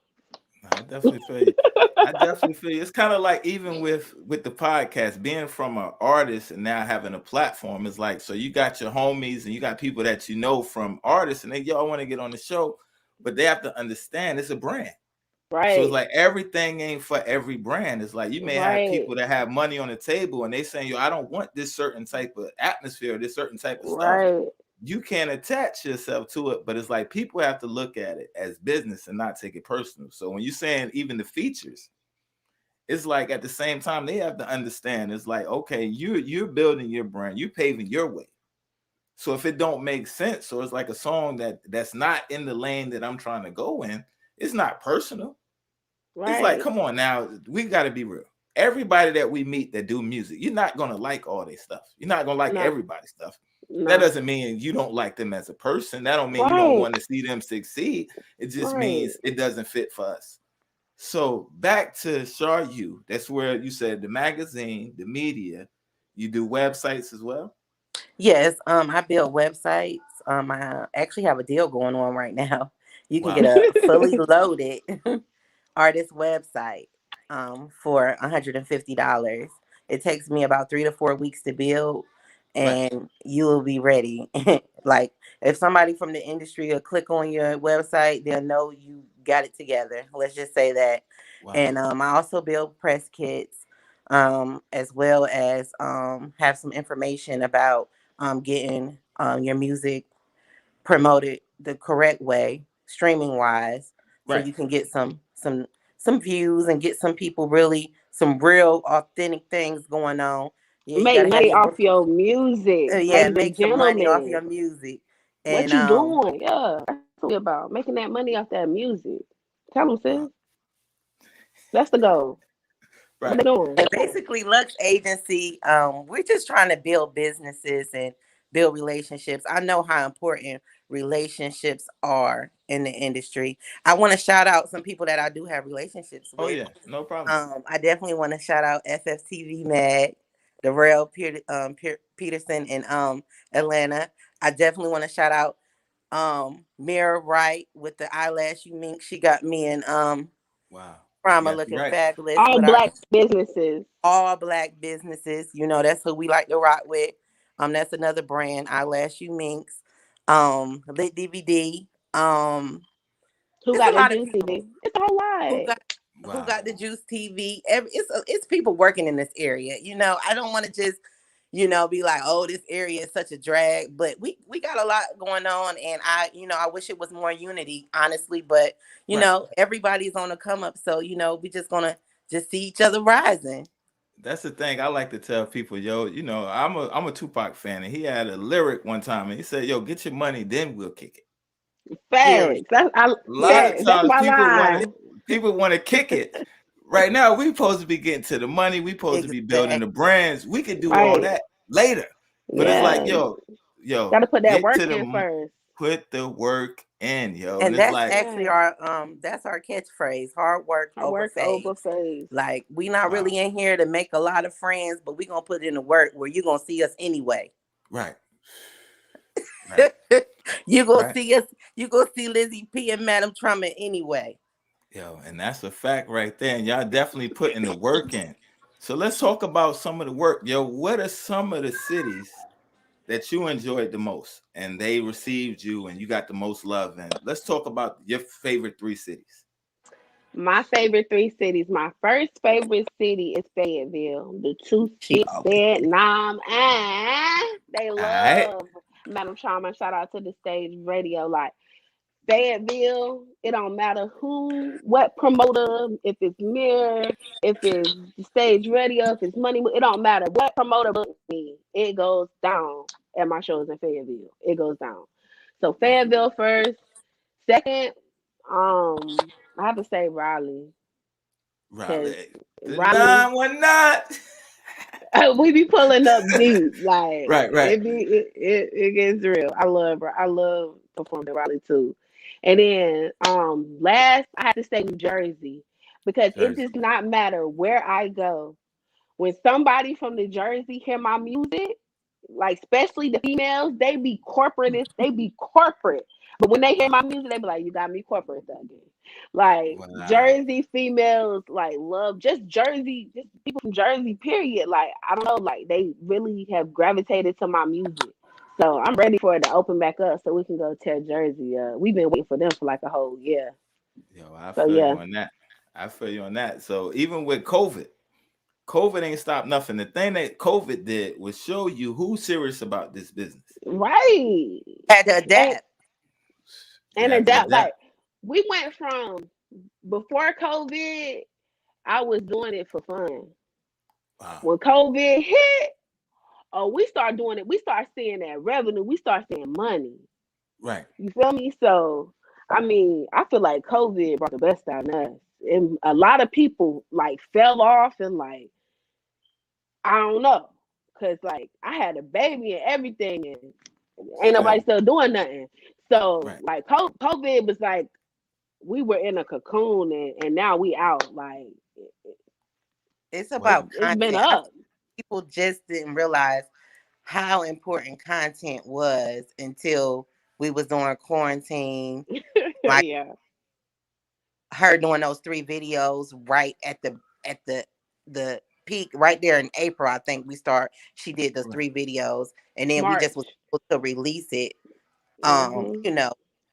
I definitely feel you. I definitely feel you. It's kind of like even with the podcast, being from an artist and now having a platform is like so you got your homies and you got people that you know from artists and they y'all want to get on the show, but they have to understand it's a brand. So it's Right. like everything ain't for every brand. It's like you may have Right. people that have money on the table and they saying, yo, I don't want this certain type of atmosphere, this certain type of stuff. Right. You can't attach yourself to it, but it's like people have to look at it as business and not take it personal. So when you're saying even the features, it's like at the same time they have to understand it's like, okay, you're building your brand, you're paving your way. So if it don't make sense, so it's like a song that's not in the lane that I'm trying to go in, it's not personal. It's like, Right. come on now, we got to be real. Everybody that we meet that do music, you're not gonna like all their stuff. You're not gonna like No. everybody's stuff. That No. doesn't mean you don't like them as a person. That don't mean you don't Right. want to see them succeed. It just Right. means it doesn't fit for us. So back to Shar U. That's where you said the magazine, the media. You do websites as well. Yes, I build websites. I actually have a deal going on right now. You can get Wow. a fully loaded artist website for $150. It takes me about 3 to 4 weeks to build, Right. and you will be ready. Like if somebody from the industry will click on your website, they'll know you got it together. Let's just say that. Wow. And I also build press kits, as well as have some information about getting your music promoted the correct way, streaming wise, so Right. you can get some views and get some people really some real authentic things going on. Yeah, you Make gotta have money your off your music, yeah, ladies and make some money off gentlemen. your music, What and you doing? Yeah, that's what we about. Making that money off that music. Tell them, Wow. sis. That's the goal. What Right. they doing? and basically Lux Agency, we're just trying to build businesses and build relationships. I know how important relationships are in the industry. I want to shout out some people that I do have relationships Oh with. yeah, no problem. I definitely want to shout out FFTV Mag, Darrell Peterson in Atlanta. I definitely want to shout out Mira Wright with the eyelash you mink. She got me in Wow. Trauma Yes, looking right. fabulous All with our black businesses. all black businesses. You know, that's who we like to rock with. That's another brand, Eyelash You Minx, Lit DVD. Who It's a got the lot of juicy people D? It's a whole who lot. got Wow. the Juice TV. It's people working in this area. You know, I don't want to just be like, oh, this area is such a drag. But we got a lot going on, and I wish it was more unity, honestly. But Right. everybody's on the come up, so we just gonna just see each other rising. That's the thing I like to tell people, yo. I'm a Tupac fan, and he had a lyric one time, and he said, "Yo, get your money, then we'll kick it." Period. Facts. A lot of that's times my people line. want to kick it. Right now, we supposed to be getting to the money. We supposed to be building Exactly. the brands. We could do all Right. that later. But it's like, Yeah. yo, Gotta put that get work to in first. put the work in, yo. And And it's that's like, actually Yeah. our catchphrase: hard work I over work over phase. phase. Like, we not wow, really in here to make a lot of friends, but we gonna put in the work where you gonna see us anyway. right, right, You gonna right. see us. You gonna see Lizzie P and Madam Trumpet anyway. Yo, and that's a fact right there. And y'all definitely putting the work in. So let's talk about some of the work. Yo, what are some of the cities that you enjoyed the most and they received you and you got the most love in? Let's talk about your favorite 3 cities. My favorite 3 cities. My first favorite city is Fayetteville. The two She sticks, always Vietnam, and they All right. love Madam Trauma. Shout out to the stage radio. Like Fayetteville, it don't matter what promoter, if it's Mirror, if it's stage radio, if it's money, it don't matter what promoter book me. It goes down at my shows in Fayetteville. It goes down. So Wow. Fayetteville first. Second, I have to say Raleigh, because Raleigh. The Raleigh, 919. we be pulling up deep, like Right, right. it gets real. I love performing in Raleigh too. And then last I have to say New Jersey, because it Jersey. does not matter where I go. When somebody from New Jersey hear my music, like especially the females, they be corporate. But when they hear my music, they be like, "You got me corporate thugging." Like Wow. Jersey females, like love just Jersey, just people from Jersey. Period. Like I don't know, like they really have gravitated to my music. So I'm ready for it to open back up so we can go tear Jersey up. We've been waiting for them for like a whole year. Yo, I So feel you yeah, on that. I feel you on that. So even with COVID ain't stopped nothing. The thing that COVID did was show you who's serious about this business. right. had to And adapt. You and had to adapt. Like adapt. we went from before COVID, I was doing it for fun. Wow. When COVID hit, oh, we start doing it. We start seeing that revenue. We start seeing money. Right. You feel me? So, I mean, I feel like COVID brought the best out of us. And a lot of people like fell off and like, I don't know. Cause like I had a baby and everything and ain't nobody Still. still doing nothing. So Right. like COVID was like we were in a cocoon and now we out. Like It's Well, about it's been content. I think up. people just didn't realize how important content was until we was doing quarantine. Like Yeah. her doing those 3 videos right at the peak right there in April. I think she did those right. 3 videos, and then we just was March. able to release it Hmm.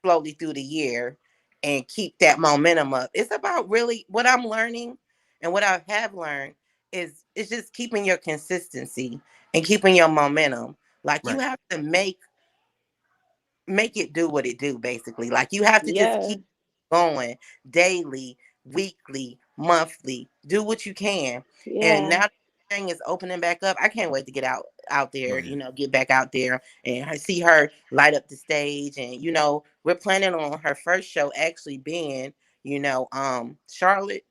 slowly through the year and keep that momentum up. It's about really what I'm learning and what I have learned is it's just keeping your consistency and keeping your momentum. Like, you Right. have to make it do what it do, basically. Like, you have to just Yeah. keep going daily, weekly, monthly. Do what you can. And Yeah. now thing is opening back up. I can't wait to get out there, Right. get back out there and see her light up the stage. And we're planning on her first show actually being, Charlotte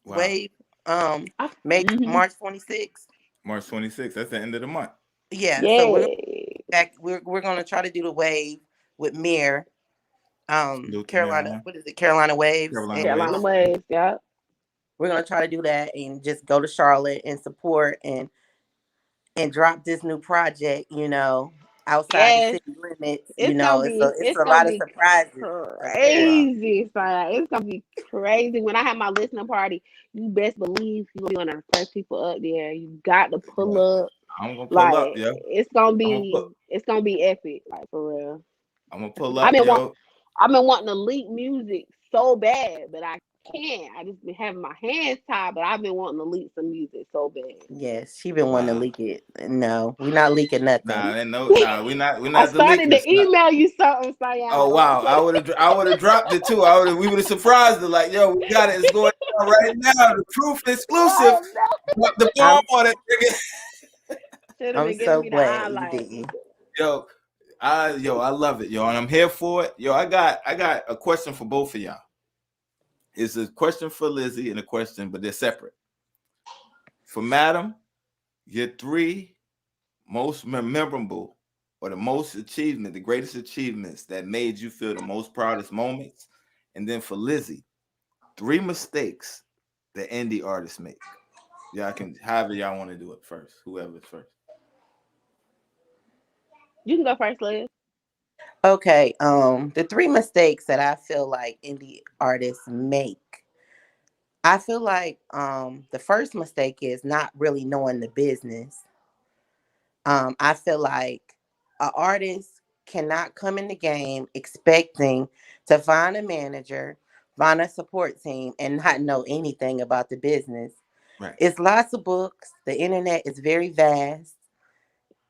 Wow. Wave, I, hmm March 26th. March 26th. That's the end of the month. Yeah, so we're Yeah. back. We're gonna try to do the wave with Mir, Salute to Carolina. Maryland. What is it? Carolina Waves, Carolina and Carolina Waves. Waves. Yeah. we're gonna try to do that and just go to Charlotte and support and drop this new project. outside the Yes, city limits. You it's know, gonna it's be a lot of surprises ahead. Wow. crazy. So it's gonna be crazy. When I have my listening party, you best believe you're gonna be one of the first people up there. You got to pull Yeah. up. I'm gonna pull up, Like yo. I'm gonna put. it's gonna be epic. Like for real. I'm gonna pull I've up, been want yo. I've been wanting to leak music so bad, but I can't. I just been having my hands tied, but I've been wanting to leak some music so bad. Yes, she been wanting to Wow. leak it. No, we're not leaking nothing. Nah, and no, nah, we're I not the started leakers. to Nah. email you something, Sayan. Oh Don't wow, say I would have dropped it too. We would have surprised her, like, yo, we got it. It's going on right now. The proof exclusive. oh no. Drop the bomb I'm on it, nigga. Should have I'm been giving so me the glad you highlight. didn't. Yo, I love it, yo, and I'm here for it. Yo, I got a question for both of y'all. It's a question for Lizzie and a question, but they're separate. For Madam, your 3 most memorable or the greatest achievements that made you feel the most proudest moments. And then for Lizzie, 3 mistakes that indie artists make. Y'all can, however y'all want to do it first, whoever's first. You can go first, Liz. Okay, the 3 mistakes that I feel like indie artists make. I feel like the first mistake is not really knowing the business. I feel like an artist cannot come in the game expecting to find a manager, find a support team, and not know anything about the business. Right. It's lots of books. The internet is very vast.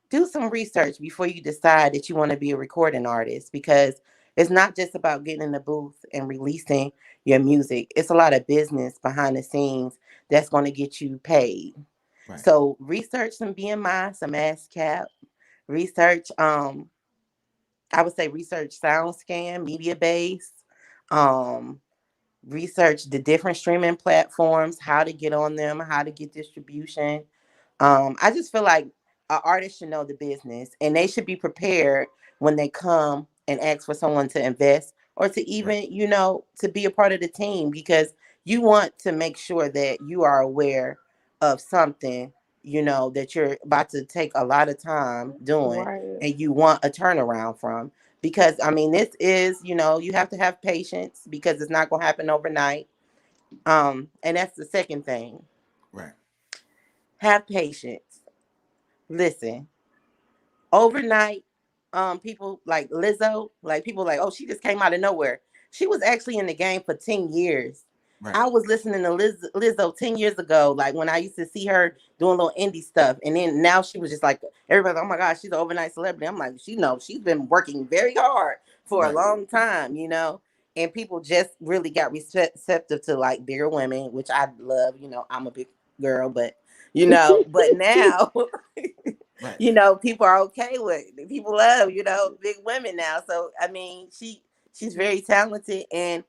Do some research before you decide that you want to be a recording artist, because it's not just about getting in the booth and releasing your music. It's a lot of business behind the scenes that's going to get you paid. Right. So research some BMI, some ASCAP, research I would say research SoundScan, MediaBase, um research the different streaming platforms, how to get on them, how to get distribution. I just feel like an artist should know the business, and they should be prepared when they come and ask for someone to invest or to Right. even, to be a part of the team, because you want to make sure that you are aware of something, that you're about to take a lot of time doing, Right. and you want a turnaround from. Because I mean, this is, you have to have patience, because it's not going to happen overnight. And that's the second thing. Right. Have patience. Listen, overnight, people like Lizzo, like people like, oh, she just came out of nowhere. She was actually in the game for 10 years. Right. I was listening to Lizzo 10 years ago, like when I used to see her doing little indie stuff. And then now she was just like, everybody's, oh my gosh, she's an overnight celebrity. I'm like, she's been working very hard for a Right. long time. And people just really got receptive to like bigger women, which I love. I'm a big girl, but but now Right. people are okay with it. People love, big women now. So I mean, she's very talented, and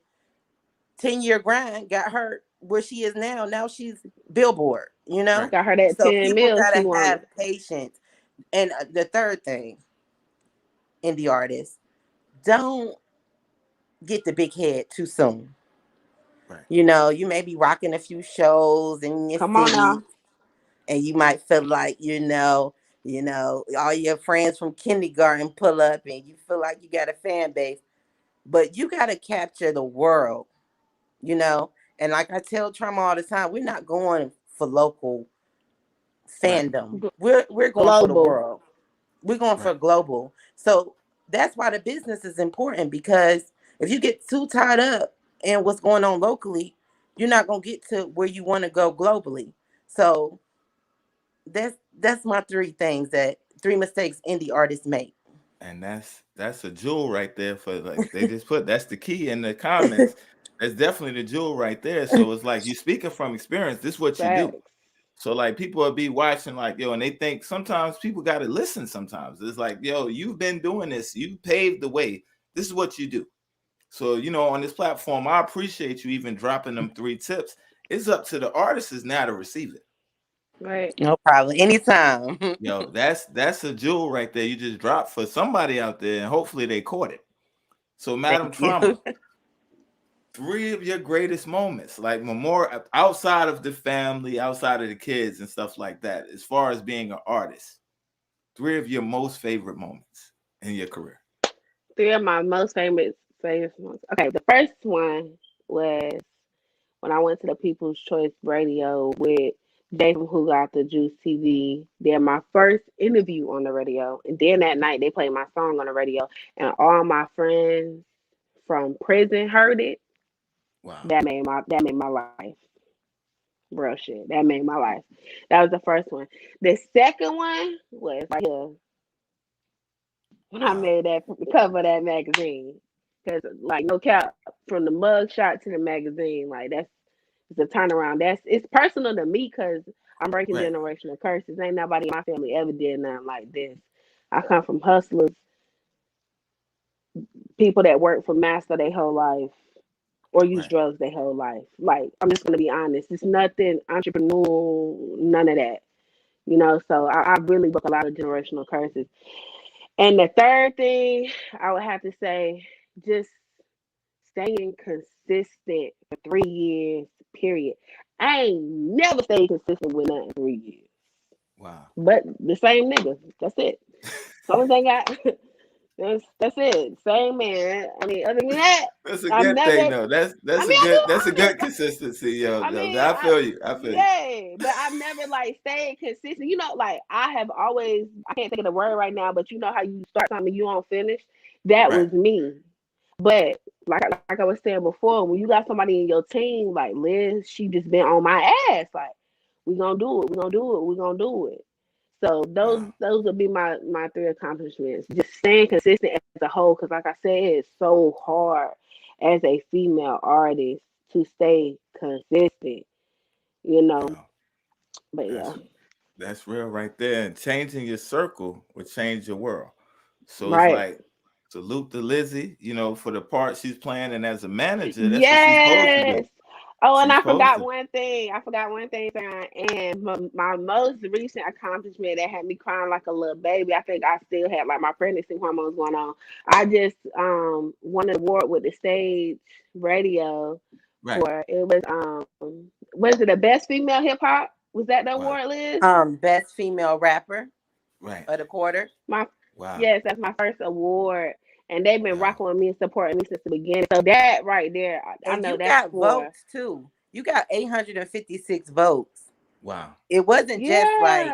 10-year grind got her where she is now. Now she's Billboard. Right. Got her that So 10 people mil she gotta wanted. have patience. And the third thing, indie artists, don't get the big head too soon. Right. You may be rocking a few shows in your Come on city, now. and you might feel like, all your friends from kindergarten pull up and you feel like you got a fan base, but you got to capture the world, you know? And like I tell Trauma all the time, we're not going for local Right. fandom. We're going for the Global. world. We're going for Right. global. So that's why the business is important, because if you get too tied up in what's going on locally, you're not going to get to where you want to go globally. So that's my 3 mistakes indie artists make. And that's a jewel right there for, like, they just put, that's the key in the comments. That's definitely the jewel right there. So it's like, you speaking from experience, this is what you do. Facts. So like, people will be watching like, yo, and they think sometimes people got to listen. Sometimes it's like, yo, you've been doing this, you paved the way, this is what you do. So on this platform, I appreciate you even dropping them 3 tips. It's up to the artists now to receive it. Right. No problem. Anytime. Yo, that's a jewel right there you just dropped for somebody out there, and hopefully they caught it. So Madam Thank you. Trauma, 3 of your greatest moments, like more outside of the family, outside of the kids and stuff like that, as far as being an artist. 3 of your most favorite moments in your career. 3 of my most famous ones. Okay, the first one was when I went to the People's Choice Radio with Jay from Who Got the Juice TV. Did my first interview on the radio, and then that night they played my song on the radio, and all my friends from prison heard it. Wow. That made my life. Real shit. That made my life. That was the first one. The second one was right here when I Wow. made that cover of that magazine. Because like no cap, from the mug shot to the magazine, like it's a turnaround. It's personal to me because I'm breaking Right. generational curses. Ain't nobody in my family ever did nothing like this. I come from hustlers, people that work for master their whole life or use Right. drugs their whole life. Like, I'm just gonna be honest. It's nothing entrepreneurial, none of that. You know, so I really broke a lot of generational curses. And the third thing I would have to say, just staying consistent for 3 years, period. I ain't never stayed consistent with nothing 3 years. Wow. But the same nigga. That's it. The only thing that's it. Same man. I mean, other than that, That's a I've good thing, never though. That's I mean, I that's a do good honest. consistency, yo. I mean, I feel you. I feel you. yeah, but I've never like stayed consistent. You know, like I have always, I can't think of the word right now, but you know how you start something you don't finish? That Right. was me. But like I was saying before, when you got somebody in your team, like Liz, she just been on my ass. Like, we gonna do it, we gonna do it, we gonna do it. So Wow. those would be my 3 accomplishments. Just staying consistent as a whole, because like I said, it's so hard as a female artist to stay consistent, you know. Yo, But yeah, that's real right there. And changing your circle will change your world. So it's right. like salute to Lizzie, for the part she's playing, and as a manager, that's what she's supposed to do. Yes. Oh, and She's I supposed forgot to. one thing. Sarah. And my most recent accomplishment that had me crying like a little baby. I think I still had like my pregnancy hormones going on. I just won an award with the Stage Radio Right. for it was it the best female hip hop? Was that the Wow. award, Liz? Best female rapper Right. of the quarter. Wow. Yes, that's my first award. And they've been Wow. rocking with me and supporting me since the beginning. So that right there, I And know you that's got for votes too. You got 856 votes. Wow. It wasn't just like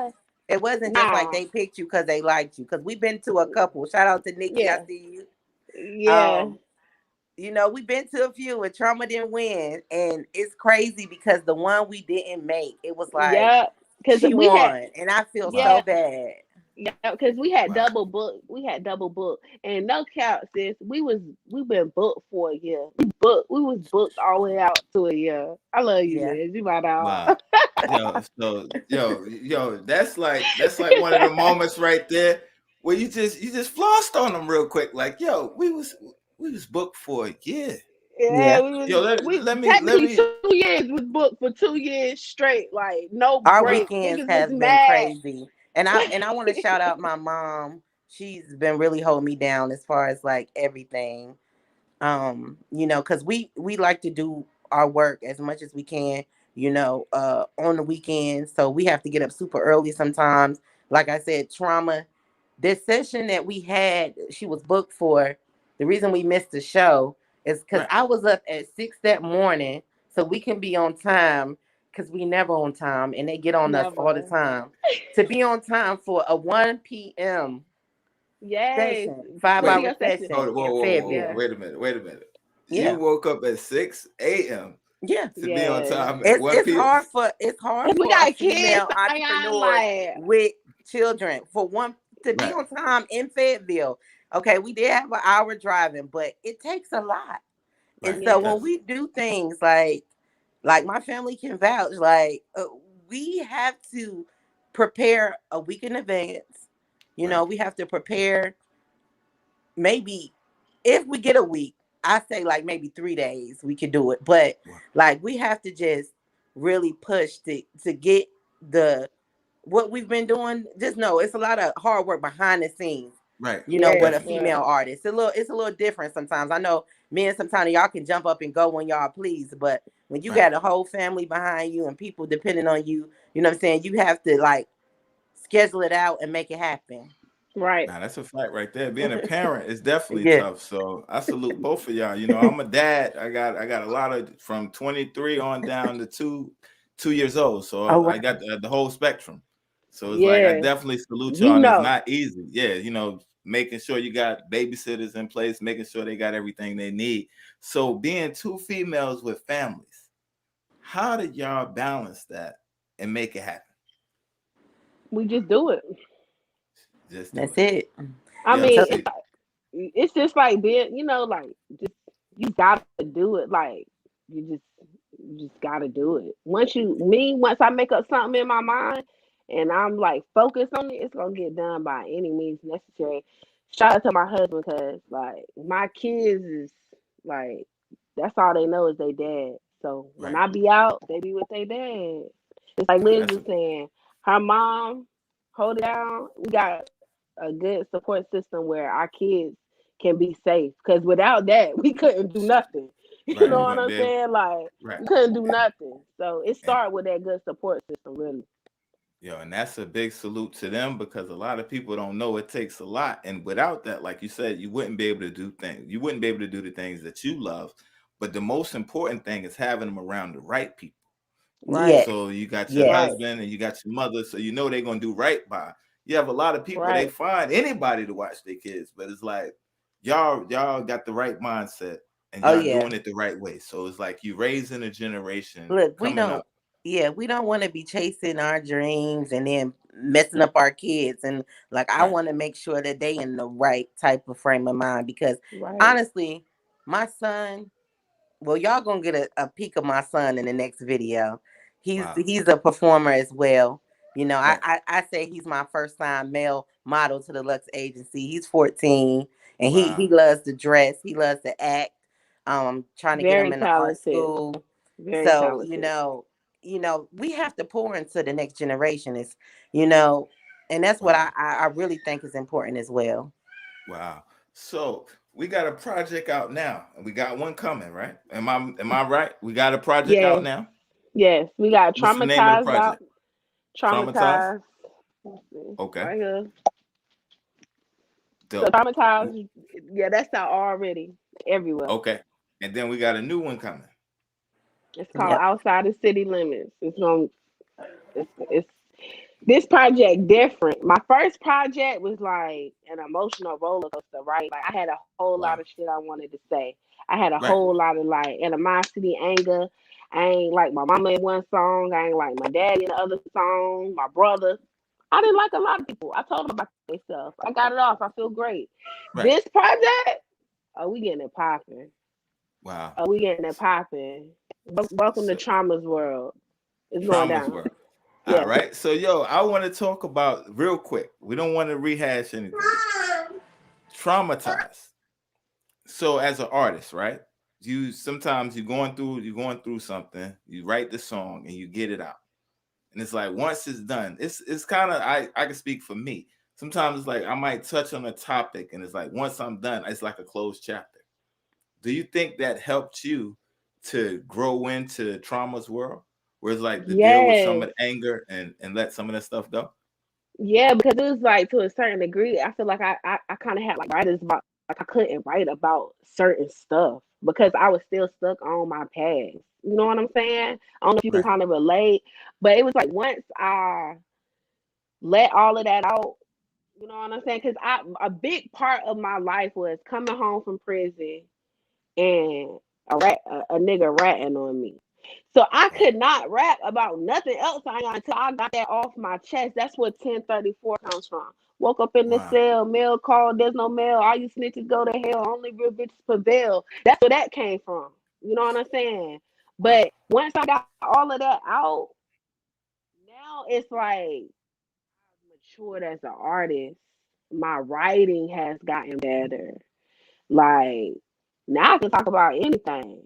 Nah. they picked you because they liked you. Because we've been to a couple. Shout out to Nikki, I Yeah. see you. Yeah. We've been to a few and Trauma didn't win. And it's crazy because the one we didn't make, it was like Yeah. Because she we won. had And I feel yeah. so bad. Yeah, because we had Wow. double book. And no cap, sis. We've been booked for a year. We was booked all the way out to a year. I love you, Yeah. Liz. You my dog. Wow. That's like one of the moments right there where you just flossed on them real quick. Like, we was booked for a year. Yeah, Yo, let me 2 years was booked for 2 years straight. Like no Our break. weekends Niggas has was been mad. crazy. And I want to shout out my mom. She's been really holding me down as far as like everything. Because we like to do our work as much as we can, on the weekends. So we have to get up super early sometimes. Like I said, Trauma, this session that we had, she was booked for. The reason we missed the show is because Right. I was up at 6 that morning so we can be on time, because we never on time and they get on us all the Never. time. To be on time for a 1 p.m. Yes. session, 5-hour Radio session session. Hold on, in whoa. Fayetteville. Wait a minute. Yeah. You woke up at 6 a.m. Yeah. to be on Yes. time at 1 It's p.m. hard for We a got kids, female Zion, entrepreneur like with children to be Right. on time in Fayetteville. Okay, we did have an hour driving, but it takes a lot. Right. And so Yeah. when we do things like my family can vouch, like we have to prepare a week in advance. Right. We have to prepare. Maybe if we get a week, I say like maybe 3 days we could do it. But Wow. like we have to just really push to get what we've been doing. Just know it's a lot of hard work behind the scenes. Right. With a female artist. It's a little different sometimes. I know men sometimes y'all can jump up and go when y'all please, but when you got a whole family behind you and people depending on you, you know what I'm saying, you have to like schedule it out and make it happen. Right. Now that's a fact right there. Being a parent is definitely Yeah. tough. So I salute both of y'all. You know, I'm a dad. I got a lot of from 23 on down to 2 years old. So Oh, I wow. got the whole spectrum. So it's like I Yeah. definitely salute You y'all. And it's know. not easy. Yeah, you know, making sure you got babysitters in place, making sure they got everything they need. So being two females with families, how did y'all balance that and make it happen? We just do it. Just do That's it. it. I Yep. mean, See, it's just like being, you know, like just you gotta do it. Like you just gotta do it. Once I make up something in my mind and I'm like focused on it, it's gonna get done by any means necessary. Shout out to my husband because like my kids is like that's all they know is they dad. So when right. I be out, they be with their dad. It's like Nah, Liz that's was a saying, her mom hold it down. We got a good support system where our kids can be safe. Because without that, we couldn't do nothing. You right. know You what wouldn't I'm be able, saying? Like right. we couldn't do nothing. So it And started with that good support system, really. and that's a big salute to them because a lot of people don't know it takes a lot. And without that, like you said, you wouldn't be able to do things. You wouldn't be able to do the things that you love. But the most important thing is having them around the right people. Yes. Right, So you got your Yes. right, husband and you got your mother, so you know they're gonna do right by. You have a lot of people, they right. find anybody to watch their kids, but it's like y'all got the right mindset and Oh, y'all yeah. doing it the right way. So it's like you raising a generation Look, coming up. we don't want to be chasing our dreams and then messing up our kids. And like, I Right. want to make sure that they in the right type of frame of mind because Right. honestly, my son, well, y'all gonna get a peek of my son in the next video. Wow. He's a performer as well. You know, Right. I say he's my first time male model to the Lux Agency. He's 14 and he Wow. loves to dress. He loves to act. Trying to get him Very in the art talented. school. Very So, talented. we have to pour into the next generation is, you know, and that's what Wow. I really think is important as well. Wow. So we got a project out now, and we got one coming, right? Am I right? We got a project out Yes, now. yes. We got What's the name of the traumatized out. project? Traumatized? Traumatized. Let's see, Okay. right here. So Dope. traumatized. Yeah, that's out already everywhere. Okay. And then we got a new one coming. It's called Yep. Outside the City Limits. It's this project different. My first project was like an emotional roller coaster, right? Like I had a whole lot Wow. of shit I wanted to say. I had a Right. whole lot of like animosity, anger. I ain't like my mama in one song. I ain't like my dad in the other song. My brother. I didn't like a lot of people. I told them about their stuff. I got it off. I feel great. Right. This project, oh, we getting it popping. Wow. Oh, we getting it popping. Welcome to So Trauma's world. It's going trauma's down. world. All Yeah. right. So I want to talk about real quick. We don't want to rehash anything. Traumatized. So as an artist, right? You sometimes you're going through something, you write the song and you get it out. And it's like once it's done, it's kind of I can speak for me. Sometimes it's like I might touch on a topic and it's like once I'm done, it's like a closed chapter. Do you think that helped you to grow into Trauma's world? Where it's like to deal with some Yes. of the anger and let some of that stuff go? Yeah, because it was like to a certain degree, I feel like I kind of had like writers about like I couldn't write about certain stuff because I was still stuck on my past. You know what I'm saying? I don't know if you can Right. kind of relate, but it was like once I let all of that out, you know what I'm saying? Because a big part of my life was coming home from prison and a nigga ratting on me. So I Wow. could not rap about nothing else until I got that off my chest. That's where 1034 comes from. Woke up in the Wow. cell, mail call, there's no mail. All you snitches go to hell, only real bitches prevail. That's where that came from. You know what I'm saying? Wow. But once I got all of that out, now it's like I've matured as an artist. My writing has gotten better. Like now I can talk about anything.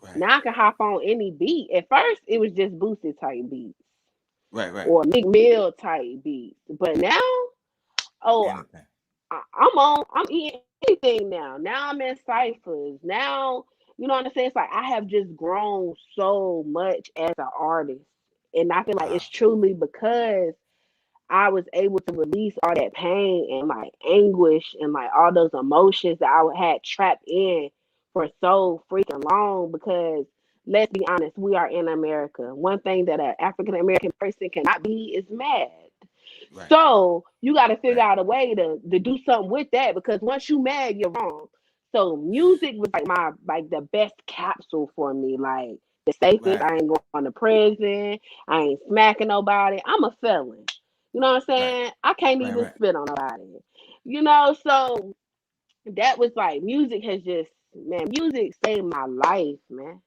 Right. Now I can hop on any beat. At first, it was just boosted type beats Right. Right. or Meek Mill type beats. But now, oh, Anything. I'm eating anything now. Now I'm in ciphers. Now, you know what I'm saying? It's like I have just grown so much as an artist. And I feel like Wow. it's truly because I was able to release all that pain and like anguish and like all those emotions that I had trapped in for so freaking long. Because let's be honest, we are in America. One thing that an African American person cannot be is mad. Right. So you got to figure Right. out a way to do something with that, because once you mad, you're wrong. So music was like my like the best capsule for me, like the safest. Right. I ain't going to prison. I ain't smacking nobody. I'm a felon. You know what I'm Right. saying? I can't Right. even Right. spit on nobody. You know, so that was like music has just, man, music saved my life, man.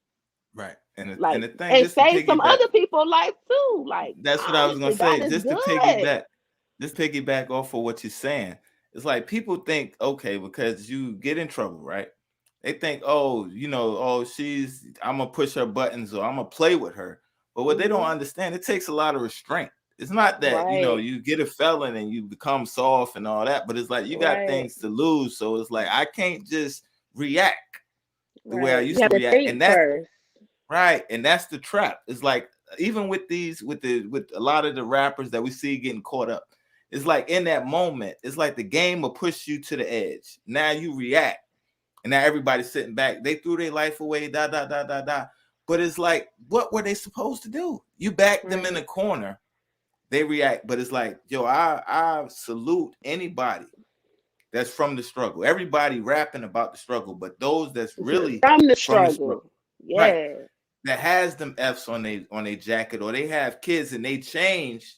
Right. And Like, the thing, and just to saved some piggyback, other people's life too. Like, that's what I was gonna honestly, God say. is Just to good. piggyback off of what you're saying. It's like people think, okay, because you get in trouble, right? They think, oh, oh, I'm gonna push her buttons or I'm gonna play with her. But what they don't Mhm. understand, it takes a lot of restraint. It's not that, Right, you get a felon and you become soft and all that, but it's like you got right, things to lose. So it's like I can't just react the way I right. You used have to to react. think And that's first. right, and that's the trap. It's like even with a lot of the rappers that we see getting caught up, it's like in that moment, it's like the game will push you to the edge. Now you react, and now everybody's sitting back. They threw their life away, da da da da da. But it's like, what were they supposed to do? You back them in Right. the corner, they react. But it's like, yo, I salute anybody that's from the struggle. Everybody rapping about the struggle, but those that's really From the from the struggle, struggle. right? Yeah. That has them F's on their jacket, or they have kids and they change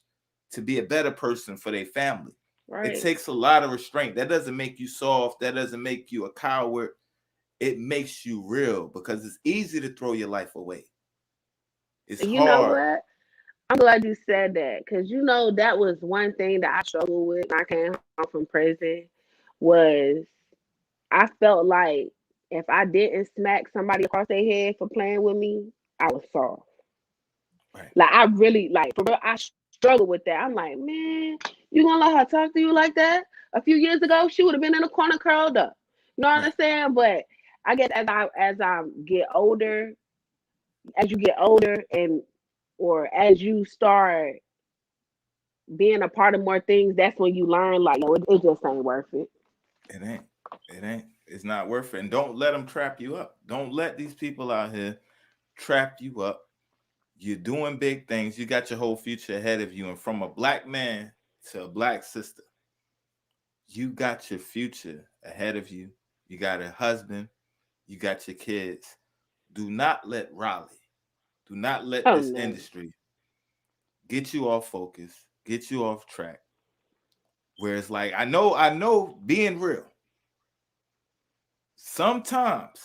to be a better person for their family. It Right. takes a lot of restraint. That doesn't make you soft. That doesn't make you a coward. It makes you real, because it's easy to throw your life away. It's You know hard. what? I'm glad you said that, because you know that was one thing that I struggled with when I came home from prison. Was I felt like if I didn't smack somebody across their head for playing with me, I was soft. Right. Like, I really, like, for real, I struggle with that. I'm like, man, you gonna let her talk to you like that? A few years ago, she would have been in a corner curled up. You know what I'm Right. saying? But I guess as I get older, as you get older, and or as you start being a part of more things, that's when you learn, like, no, it just ain't worth it. It ain't. It ain't. It's not worth it. And don't let them trap you up. Don't let these people out here trap you up. You're doing big things. You got your whole future ahead of you. And from a black man to a black sister, you got your future ahead of you. You got a husband. You got your kids. Do not let Raleigh, do not let Oh this no. industry get you off focus, get you off track. Where it's like, I know being real, sometimes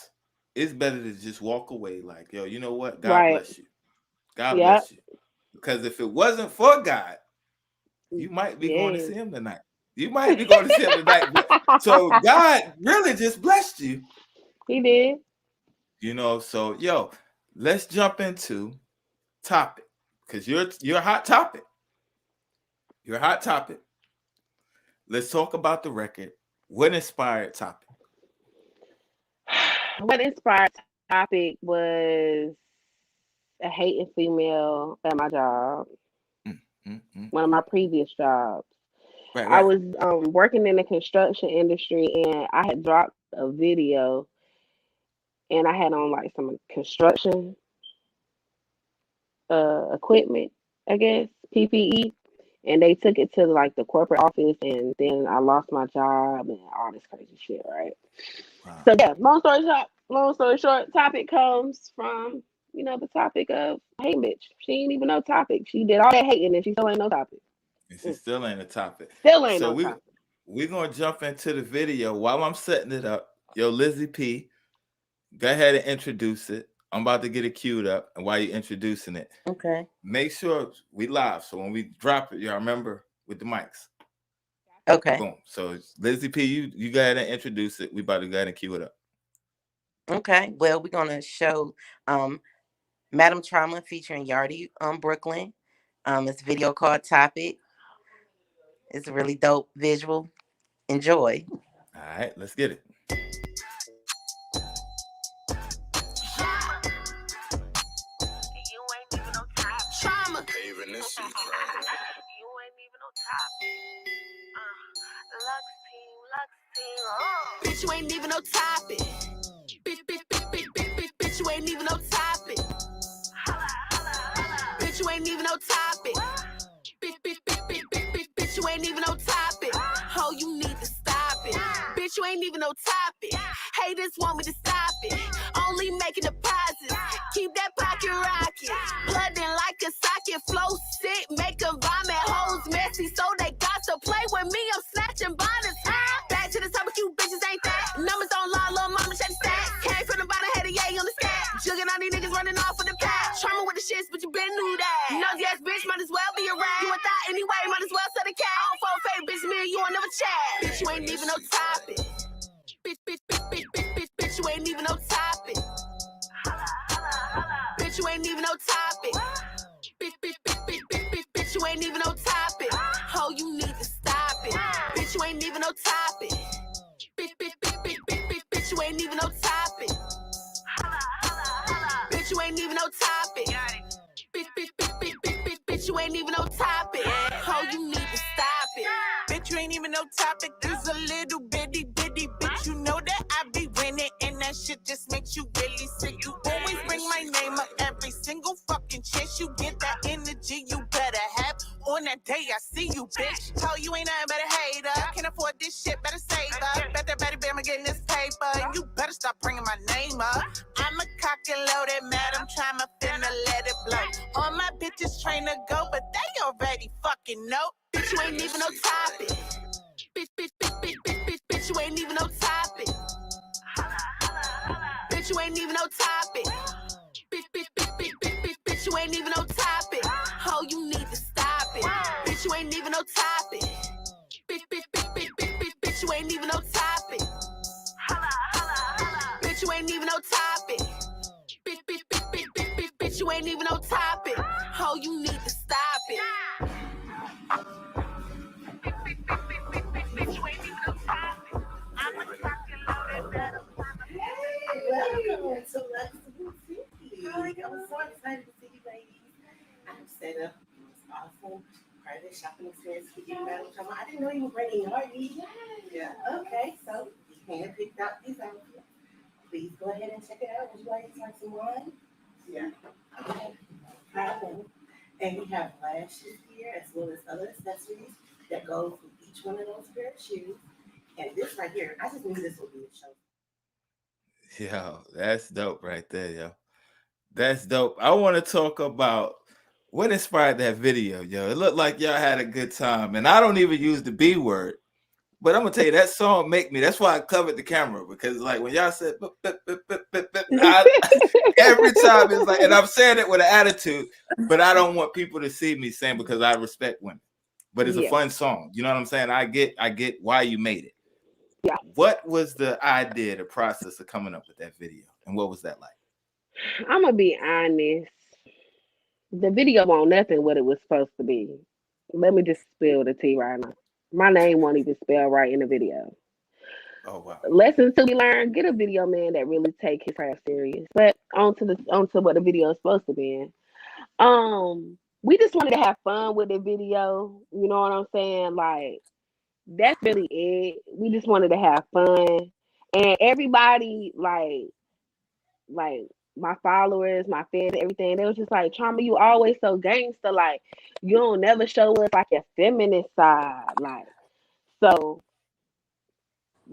it's better to just walk away like, yo, you know what? God Right. bless you. God Yep. bless you. Because if it wasn't for God, you might be going to Yeah. see him tonight. You might be going to see him tonight. So God really just blessed you. He did. So yo, let's jump into topic. Because you're a hot topic. You're a hot topic. Let's talk about the record. What inspired topic? What inspired topic was a hating female at my job, Mm, mm, mm, one of my mm. previous jobs. Right, I right. was working in the construction industry, and I had dropped a video, and I had on like some construction equipment, I guess, PPE, and they took it to like the corporate office, and then I lost my job and all this crazy shit, right? Wow. So yeah, long story short, topic comes from, the topic of, hey bitch, she ain't even no topic. She did all that hating and she still ain't no topic. And she still ain't a topic. Still ain't So no topic. we're gonna jump into the video while I'm setting it up. Yo, Lizzie P, go ahead and introduce it. I'm about to get it queued up, and while you're introducing it, Okay. make sure we live. So when we drop it, y'all remember with the mics. Okay. Boom. So Lizzie P, you go ahead and introduce it. We about to go ahead and cue it up. Okay. Well, we're gonna show Madam Trauma featuring Yardy Brooklyn. It's a video called Topic. It's a really dope visual. Enjoy. All right, let's get it. Bitch, you ain't even no topic. Bitch, you ain't even no topic. Bitch, you ain't even no topic. Bitch, you ain't even no topic. Oh, you need to stop it. Bitch, you ain't even no topic. Haters want me to stop it. Only making deposits. Keep that pocket rocket. Blood in like a socket. Flow sick. Make them vomit. Hoes messy. So they got to play with me. I'm snatching bonnets. Back to the top, but you bitches ain't that. Numbers don't lie. Little mama shut the stack. Came from the bottom. Had a yay on the stat. Jugging all these niggas running off with the pack. Trauma with the shits, but you been knew that. Nosy ass bitch might as well be around. You a thought anyway. Might as well set a cat. On phone fake bitch. Me and you will never chat. Bitch, you ain't even no topic. Bitch, you ain't even no topic. Bitch, you ain't even no topic. Bitch, you ain't even no topic. Oh, you need to stop it. Bitch, you ain't even no topic. Bitch, you ain't even no topic. Bitch, you ain't even no topic. Bitch, you ain't even no topic. Oh, you need to stop it. Bitch, you ain't even no topic. You's a little bitty bitch. You know that I be winning, and that shit just makes you really sick. You always bring my name up every single fucking chance you get. That energy you better have on that day I see you, bitch. Tell you ain't nothing but a hater. Can't afford this shit, better save up. Bet that Betty Bama getting this paper, and you better stop bringing my name up. I'm a cock and loaded madam, trying to finna let it blow. All my bitches train to go, but they already fucking know. Bitch, you ain't even no topic. Bitch, you ain't even no topic. Bitch, you ain't even no topic. Bitch, you ain't even no topic. Oh, you need to stop it. Bitch, you ain't even no topic. Bitch, you ain't even no topic. Bitch, you ain't even no topic. Bitch, you ain't even no topic. Oh, you need to stop it. Welcome to Luxury City. I'm so excited to see you ladies. I've set up this awesome private shopping experience for you, Madam Trauma. I didn't know you were bringing Yardy. Yeah. Okay, so you can pick out these outfits. Please go ahead and check it out. Would you like to try some wine? Yeah. Okay. And we have lashes here as well as other accessories that go with each one of those pair of shoes. And this right here, I just knew this would be a show. Yo, that's dope right there, yo. That's dope. I want to talk about what inspired that video, yo. It looked like y'all had a good time. And I don't even use the B word. But I'm gonna tell you, that song make me. That's why I covered the camera, because like when y'all said every time it's like, and I'm saying it with an attitude, but I don't want people to see me saying, because I respect women. But it's a fun song. You know what I'm saying? I get why you made it. Yeah. What was the idea, the process of coming up with that video, and what was that like? I'm gonna be honest. The video won't nothing what it was supposed to be. Let me just spill the tea right now. My name won't even spell right in the video. Oh wow. Lessons to be learned. Get a video man that really take his craft serious. But on to what the video is supposed to be in. We just wanted to have fun with the video. You know what I'm saying? Like, that's really it. We just wanted to have fun. And everybody, like my followers, my fans, everything, they was just like, Trauma, you always so gangster. Like, you don't never show us like your feminist side. Like, so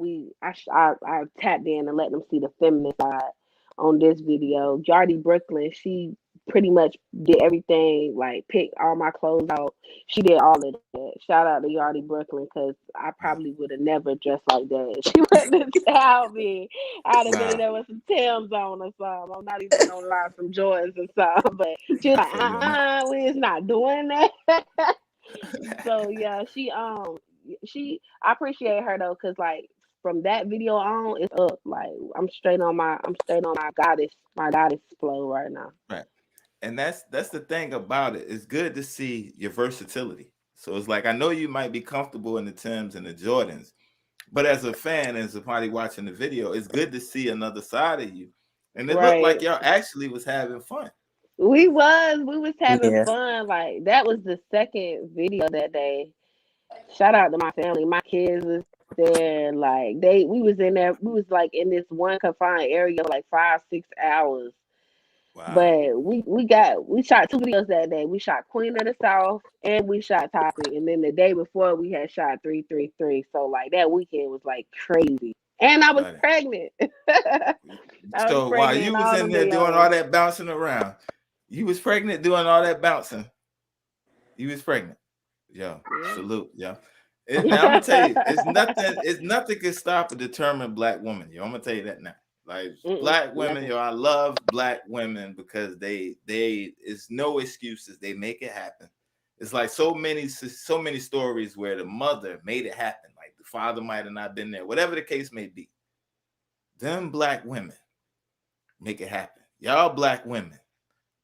I tapped in and let them see the feminist side on this video. Yardy Brooklyn, she pretty much did everything, like picked all my clothes out. She did all of that. Shout out to Yardy Brooklyn, because I probably would have never dressed like that. She wouldn't have styled me. I'd have been in there with some Timbs on or something. I'm not even gonna lie, some Jordans or something. But she was like, we is not doing that. So yeah, she I appreciate her though, because like from that video on, it's up. Like I'm straight on my goddess flow right now. Right. And that's the thing about it. It's good to see your versatility. So it's like, I know you might be comfortable in the Timbs and the Jordans, but as a fan, as somebody watching the video, it's good to see another side of you. And it looked like y'all actually was having fun. We was having fun. Like, that was the second video that day. Shout out to my family. My kids was there. Like we was in there. We was like in this one confined area, like 5-6 hours. Wow. But we shot 2 videos that day. We shot Queen of the South and we shot Topic. And then the day before we had shot 333. So like that weekend was like crazy. And I was Got it. pregnant. I was So while pregnant you in was all in the there doing all videos. that bouncing around, you was pregnant doing all that bouncing. You was pregnant. Yo, Yeah. salute, yo. Now I'm gonna tell you, it's nothing can stop a determined black woman. Yo, I'm gonna tell you that now. Like black women, Nothing. yo, I love black women because they it's no excuses. They make it happen. It's like so many stories where the mother made it happen. Like the father might have not been there, whatever the case may be. Them black women make it happen. Y'all black women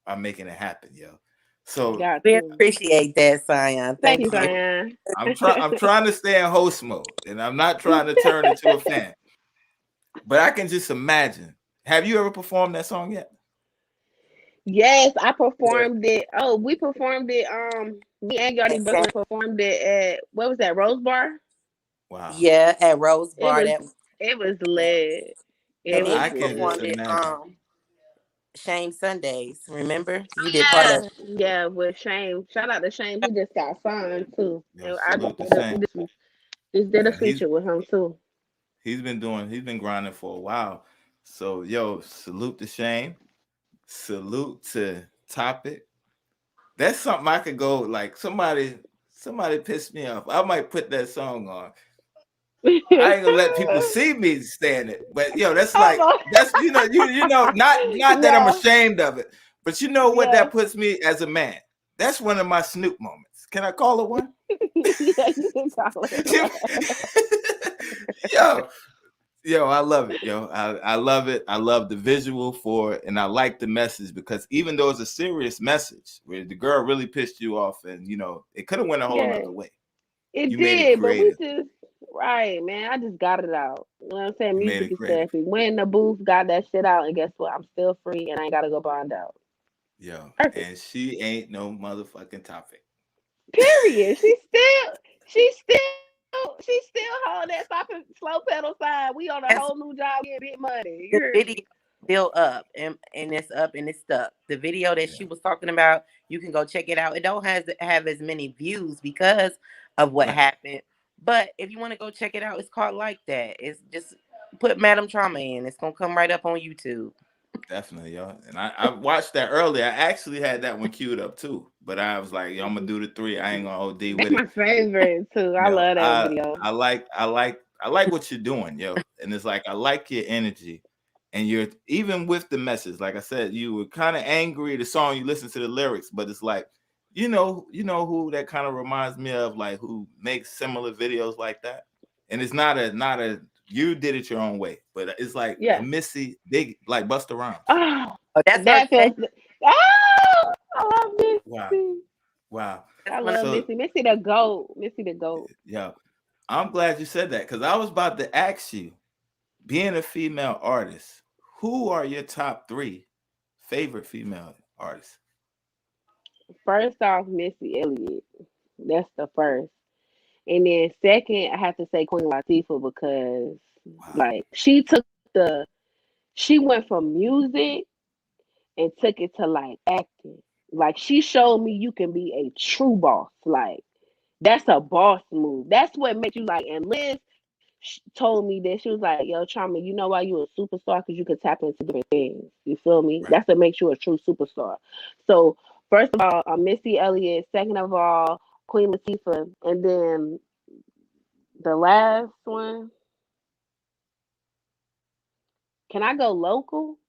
are making it happen, yo. So Got We to. appreciate that, Sion. Thank Thank you, you. Diane. I'm trying to stay in host mode, and I'm not trying to turn into a fan. But I can just imagine. Have you ever performed that song yet? Yes, I performed it. Oh, we performed it. Me and Yardy Brooklyn performed it at what was that, Rose Bar? Wow. Yeah, at Rose It Bar. was That it was lit. Yo, It and then was I you can lit. just performed it imagine. Shame Sundays. Remember? You did part of Yeah, with Shane. Shout out to Shane. He just got signed too. Yo, And I salute to just Shane. did a And feature with him too. he's been grinding for a while. So yo, salute to Shane. Salute to Topic. That's something I could go like somebody pissed me off. I might put that song on. I ain't gonna let people see me stand it, but yo, that's like that's you know not that I'm Yeah. ashamed of it, but you know what Yeah. that puts me as a man. That's one of my Snoop moments. Can I call it one? Yeah, you can call it. yo, I love it, yo. I love it. I love the visual for it, and I like the message because even though it's a serious message where the girl really pissed you off, and you know it could have went a whole Yeah, nother way. it You made it did, but we creative. just right, man. I just got it out. You know what I'm saying? You made Music it is creative. therapy. Went in the booth, got that shit out, and guess what? I'm still free, and I ain't gotta go bond out. Yo, Perfect. and she ain't no motherfucking Topic. Period. She still hold that stop and slow pedal side. We on a That's whole new job getting big money. the You heard video me? built up and it's up and it's stuck. The video that she Yeah. was talking about, you can go check it out. It don't have as many views because of what Right. happened. But if you want to go check it out, it's called Like That. It's just put Madam Trauma in. It's gonna come right up on YouTube. Definitely, yo. And I watched that earlier. I actually had that one queued up too, but I was like, yo, I'm gonna do the 3. I ain't gonna OD That's with my it. favorite too. I Yo, love that video. I like what you're doing, yo. And it's like I like your energy, and you're even with the message. Like I said, you were kind of angry. The song, you listen to the lyrics, but it's like, you know who that kind of reminds me of, like who makes similar videos like that. And it's not a you did it your own way, but it's like a Yeah. Missy big like Busta Rhymes. Oh, Oh, that's her that feels. favorite. Oh, I love Missy. Wow. I That's one love of So Missy. Missy the goat. Missy the goat. yeah, I'm glad you said that because I was about to ask you, being a female artist, who are your top 3 favorite female artists? First off, Missy Elliott. That's the first. And then second, I have to say Queen Latifah because Wow. like she went from music and took it to like acting. Like she showed me you can be a true boss. Like that's a boss move. That's what makes you like. And Liz told me that she was like, "Yo, Trauma, you know why you a superstar? Because you can tap into different things. You feel me? Right. That's what makes you a true superstar." So first of all, Missy Elliott. Second of all, Queen Latifah, and then the last one. Can I go local?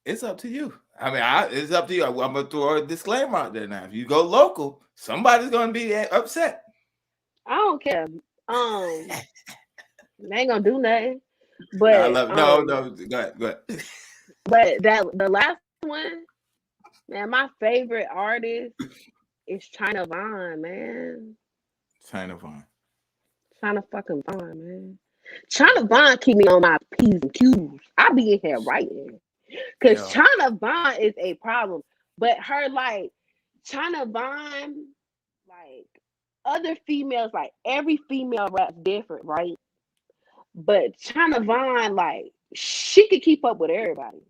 It's up to you. I mean, it's up to you. I'm gonna throw a disclaimer out there now. If you go local, somebody's gonna be upset. I don't care. They ain't gonna do nothing. I But love no. Go ahead. But the last one, man, my favorite artist is China Vaughn, man. China Vaughn. China fucking Vaughn, man. China Vaughn keep me on my P's and Q's. I be in here writing. Cause Yo. China Vaughn is a problem. But her like China Vaughn, like other females, like every female rap's different, right? But China Vaughn, like, she could keep up with everybody,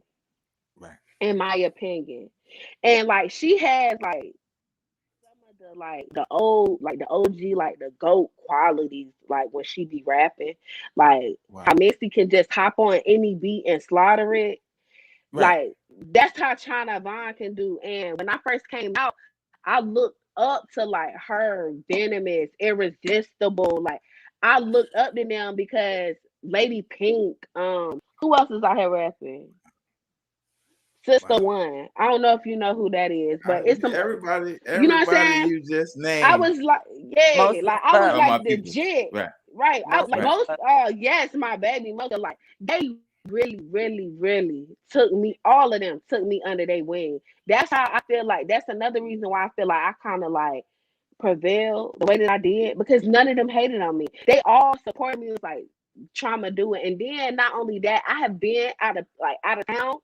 Right. in my opinion. And like she has like some of the the OG, like the GOAT qualities, like when she be rapping, like how Wow. Missy can just hop on any beat and slaughter it. Right. Like that's how China Vaughn can do. And when I first came out, I looked up to like her, Venomous, Irresistible. Like I looked up to them because Lady Pink, who else is out here rapping? Sister Wow. One. I don't know if you know who that is, but it's some, Everybody you know what I'm saying? you just I named was like, yeah, Most of like I was are like my people. legit, Right. right? I most like Right. most, yes, my baby mother, like they really, really, really took me, all of them took me under their wing. That's how I feel like that's another reason why I feel like I kind of like prevailed the way that I did because none of them hated on me. They all supported me. It was like trauma do it. And then not only that, I have been out of town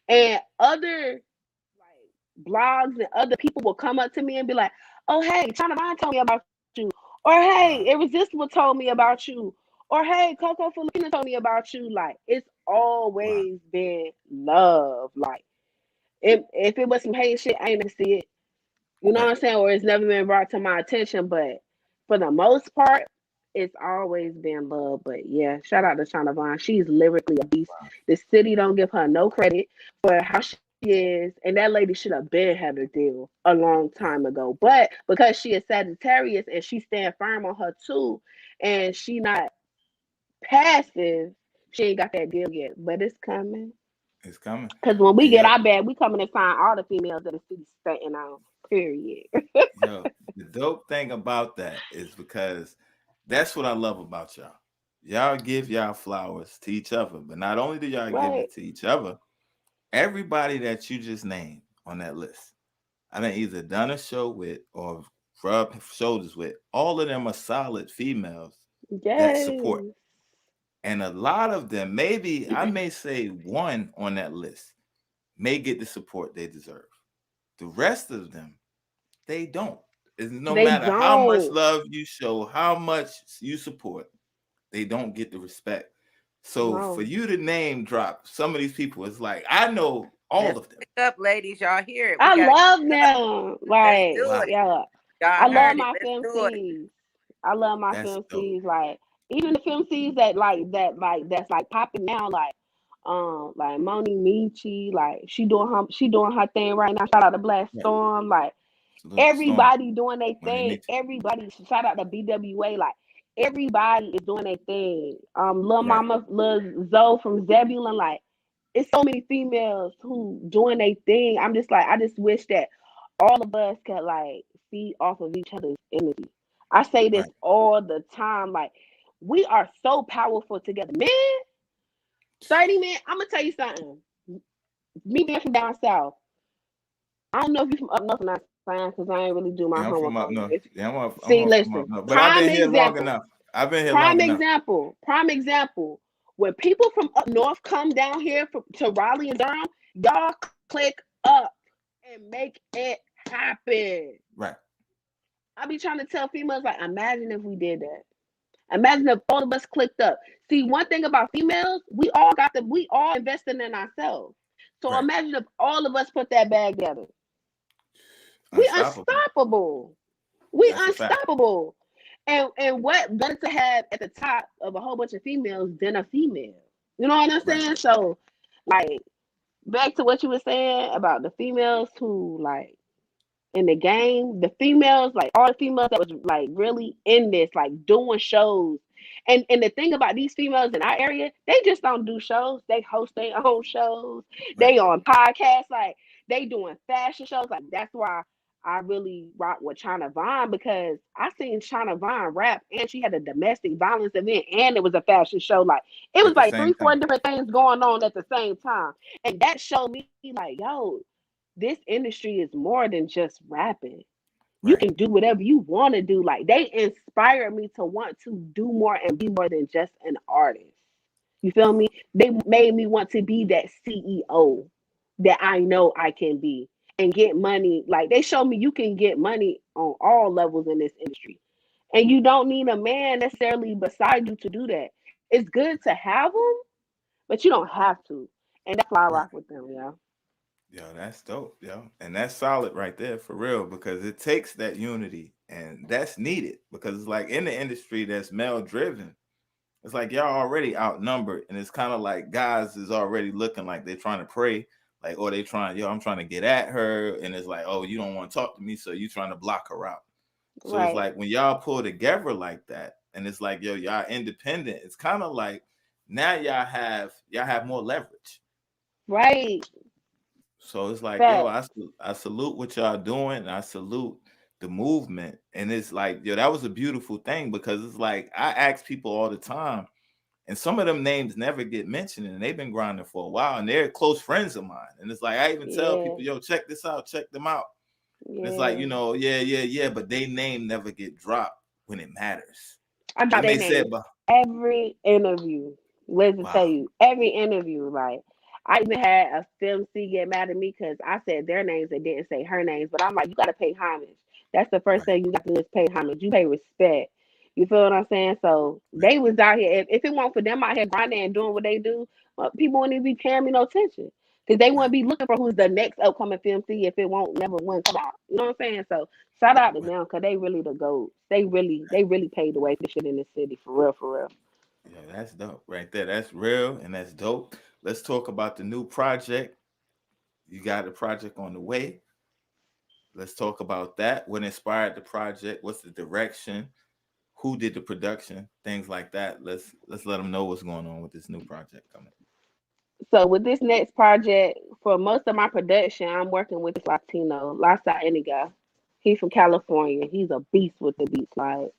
and other like blogs and other people will come up to me and be like, "Oh, hey, China Vaughn told me about you," or "Hey, Wow. Irresistible told me about you," or "Hey, Coco Felina told me about you." Like it's Wow. always been love. Like if it was some hate shit, I ain't never see it. You know what Right. I'm saying? Or it's never been brought to my attention. But for the most part, it's always been love. But yeah, shout out to China Vaughn. She's lyrically a beast. Wow. The city don't give her no credit for how she is. And that lady should have been had a deal a long Right. time ago. But because she is Sagittarius and she stand firm on her too, and she not passive, she ain't got that deal yet. But it's coming. It's coming. Because when we And get our bag, we coming to sign all the females that the city's stunting on. Period. yo, the dope thing about that is because that's what I love about y'all. Y'all give y'all flowers to each other, but not only do y'all give Right. it to each other, everybody that you just named on that list, I done either done a show with or rubbed shoulders with. All of them are solid females that Yes. support. And a lot of them, maybe I may say one on that list, may get the support they deserve. The rest of them, they don't. It's no They matter how much don't. love you show, how much you support, they don't get the respect. So for No. you to name drop some of these people, it's like I know all Let's of them. pick up, ladies. Y'all hear it. We I gotta love get up. them. Let's Like, do Wow, it. yeah. I Y'all wow, love heard it. my Let's film do it. C's. I love my that's film dope. C's. Like, even the film C's that's like popping now, like Moni Michi, like she doing her thing right now. Shout out to Black Yeah. Storm. Like Salute to Storm. everybody doing their Money thing. meet you. Everybody shout out to BWA. Like everybody is doing their thing. Lil Right. Mama, Lil Zoe from Zebulon, like it's so many females who doing their thing. I'm just like, I just wish that all of us could like feed off of each other's energy. I say this Right. all the time. Like, we are so powerful together. Man, 30 man, I'm gonna tell you something. Me being from down south, I don't know if you from up north or not, because I ain't really do my Yeah, I'm homework from up on you. north. Yeah, See, from up listen, north. But I've prime been here long example, enough. I've been here prime long enough. example, prime example. When people from up north come down here to Raleigh and Durham, y'all click up and make it happen. Right. I be trying to tell females, like, imagine if we did that. Imagine if all of us clicked up. See, one thing about females, we all investing in ourselves. So Right. imagine if all of us put that bag together. We Unstoppable. unstoppable. We That's a fact. unstoppable. And what better to have at the top of a whole bunch of females than a female? You know what I'm Right. saying? So, like, back to what you were saying about the females who like in the game, the females, like all the females that was like really in this, like doing shows. And the thing about these females in our area, they just don't do shows. They host their own shows. Right. They on podcasts, like they doing fashion shows. Like that's why I really rock with China Vaughn because I seen China Vaughn rap and she had a domestic violence event and it was a fashion show. Like it At was the like same 3-4 time. different things going on at the same time. And that showed me like, yo, this industry is more than just rapping. You Right. can do whatever you want to do. Like they inspired me to want to do more and be more than just an artist. You feel me? They made me want to be that CEO that I know I can be and get money. Like they showed me you can get money on all levels in this industry. And you don't need a man necessarily beside you to do that. it's good to have them, but you don't have to. And that's why I Right. rock with them, yeah. Yo, that's dope, yo. And that's solid right there for real because it takes that unity and that's needed because it's like in the industry that's male driven, it's like y'all already outnumbered and it's kind of like guys is already looking like they're trying to pray, like, oh, they trying, yo, I'm trying to get at her. And it's like, oh, you don't want to talk to me, so you trying to block her out. So it's Right, like when y'all pull together like that, and it's like, yo, y'all independent, it's kind of like now y'all have more leverage. right. So it's like, yo, Fact. I salute what y'all doing. And I salute the movement. And it's like, yo, that was a beautiful thing because it's like I ask people all the time, and some of them names never get mentioned, and they've been grinding for a while, and they're close friends of mine. And it's like I even tell Yeah, people, yo, check this out, check them out. And it's like, yeah. yeah, but they name never get dropped when it matters. I They drop their may say, name but every interview. Let's just tell wow, you, every interview. Like, I even had a film C get mad at me because I said their names and didn't say her names. But I'm like, you got to pay homage. That's the first right, thing you got to do is pay homage. You pay respect. You feel what I'm saying? So right, they was out here. If it weren't for them out here grinding and doing what they do, people wouldn't even be paying me no attention because they right, wouldn't be looking for who's the next upcoming film C if it won't never one come out. You know what I'm saying? So shout out to right. them because they really the goats. They really paved the way for shit in the city for real, for real. Yeah, that's dope right there. That's real and that's dope. Let's talk about the new project. You got a project on the way. Let's talk about that. What inspired the project? What's the direction? Who did the production? Things like that. Let's let them know what's going on with this new project coming. So with this next project, for most of my production, I'm working with this Latino, Lasa Eniga. He's from California. He's a beast with the beats. Like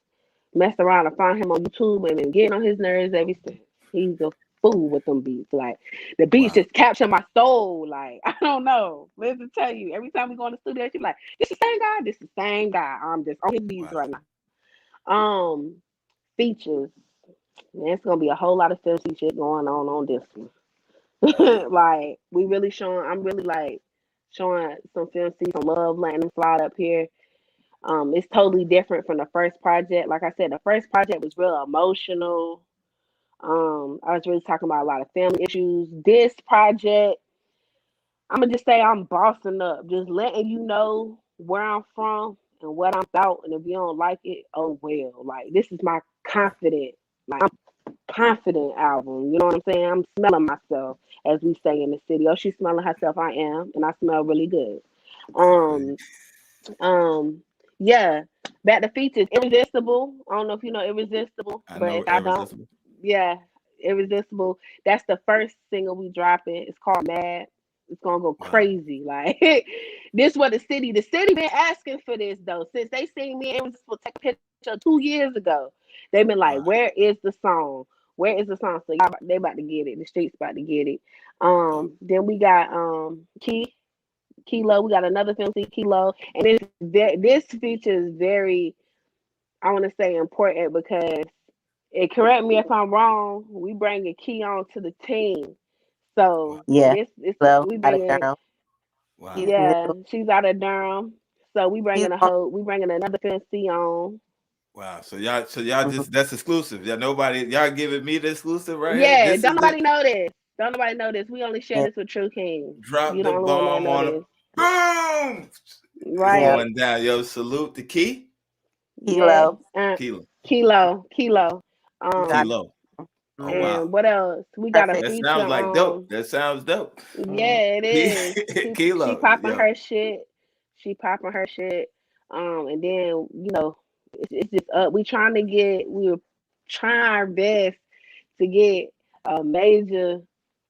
messed around and found him on YouTube and been getting on his nerves ever since. He's a fool with them beats. Like the beats Wow. just capture my soul. Like I don't know. Let's just tell you. Every time we go in the studio, she's like, "This is the same guy. This is the same guy. I'm just on his beats Wow. right now." Features. Man, it's gonna be a whole lot of fancy shit going on this one. Yeah. Like we really showing. I'm really like showing some film, see some love, letting them slide up here. It's totally different from the first project. Like I said, the first project was real emotional. I was really talking about a lot of family issues. This project, I'm gonna just say I'm bossing up, just letting you know where I'm from and what I'm about. And if you don't like it, oh well. Like this is my Right. confident, like I'm confident album. You know what I'm saying? I'm smelling myself, as we say in the city. Oh, she's smelling herself. I am, and I smell really good. I feel you. Um, yeah. Back to features, Irresistible. I don't know if you know Irresistible, I but know if I don't, irresistible. yeah, Irresistible. That's the first single we dropping. It's called Mad. It's gonna go Wow. crazy. Like this what the city been asking for this though. Since they seen me and Irresistible take a picture 2 years ago. They've been like, Wow. where is the song? Where is the song? So they about to get it. The streets about to get it. Dope. Then we got Kilo. We got another film, Kilo, and this feature is very, I want to say, important because it. Correct me if I'm wrong. We bringing Key on to the team, Wow. so Yeah. this Hello, we out of bringing. town. Wow. He's new. Yeah, she's out of Durham, so He's on. we bringing another fancy on. Wow. So y'all Mhm. just that's exclusive. Yeah, nobody y'all giving me the exclusive right here. Yeah, This don't is the nobody know this. Don't nobody know this. We only share Yeah. this with True King. drop You the the only one that bomb know on a this, boom. It's Yeah. right? going down. Yo, salute the key. Yes. Kilo. Kilo. Kilo. He's out of Um, Kilo. Oh mhm. wow. and what else? We I got a say That feature sounds like dope. on. That sounds dope. mhm. Yeah, it is. She Kilo. popping Yo. her shit. She popping her shit. And then it's just up. We were trying our best to get a major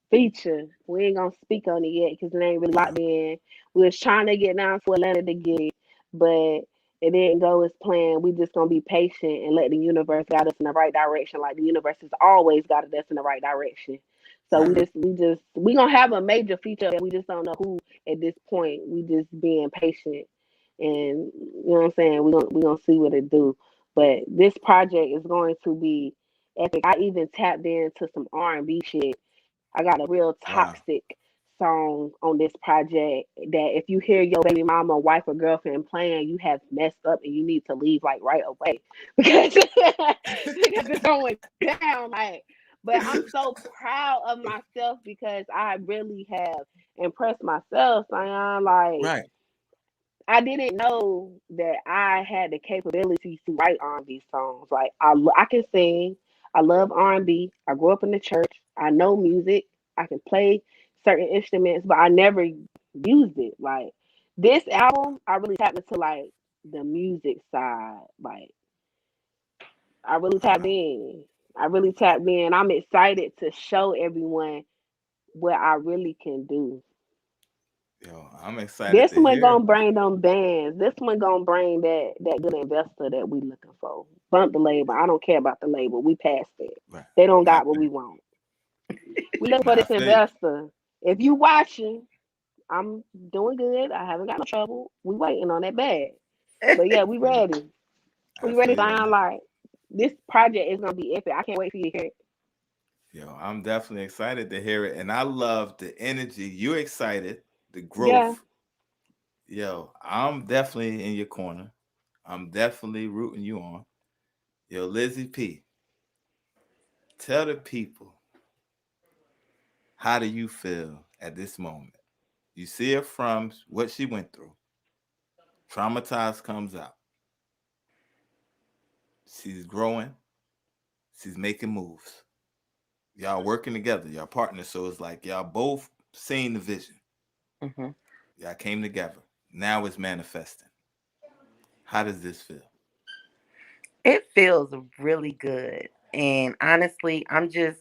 feature. We ain't gonna speak on it yet because it ain't really Wow. locked in. We was trying to get down to Atlanta to get it, but it didn't go as planned. We just gonna be patient and let the universe guide us in the right direction, like the universe has always guided us in the right direction. So Right. we gonna have a major feature, and we just don't know who at this point. We just being patient, and you know what I'm saying. We gonna see what it do. But this project is going to be epic. I even tapped into some R&B shit. I got a real Wow. toxic song on this project that if you hear your baby mama, wife, or girlfriend playing, you have messed up and you need to leave like right away because because it's going down. Like But I'm so proud of myself because I really have impressed myself, Sion. Like, Right. I didn't know that I had the capability to write R&B songs. Like, I can sing. I love R&B. I grew up in the church. I know music. I can play certain instruments, but I never used it. Like, this album, I really tapped into like the music side. Like, I really tapped in. I'm excited to show everyone what I really can do. Yo, I'm excited This to one hear gonna it. bring them bands. This one gonna bring that good investor that we looking for. Bump the label. I don't care about the label. We passed it. Right. They don't Nah, I got what feel we you. want. We looking Nah, for I this feel you. investor. If you watching, I'm doing good. I haven't got no trouble. We waiting on that bag. But yeah, we ready. I We ready feel to you on sign. that. Like, this project is gonna be epic. I can't wait for you to hear it. Yo, I'm definitely excited to hear it. And I love the energy. You excited, the Yeah. growth. Yo, I'm definitely in your corner. I'm definitely rooting you on. Yo, Lizzie P, tell the people, how do you feel at this moment? You see her from what she went through. Traumatized comes out. She's growing. She's making moves. Y'all working together. Y'all partners. So it's like y'all both seen the vision. Mhm. Y'all came together. Now it's manifesting. How does this feel? It feels really good. And honestly, I'm just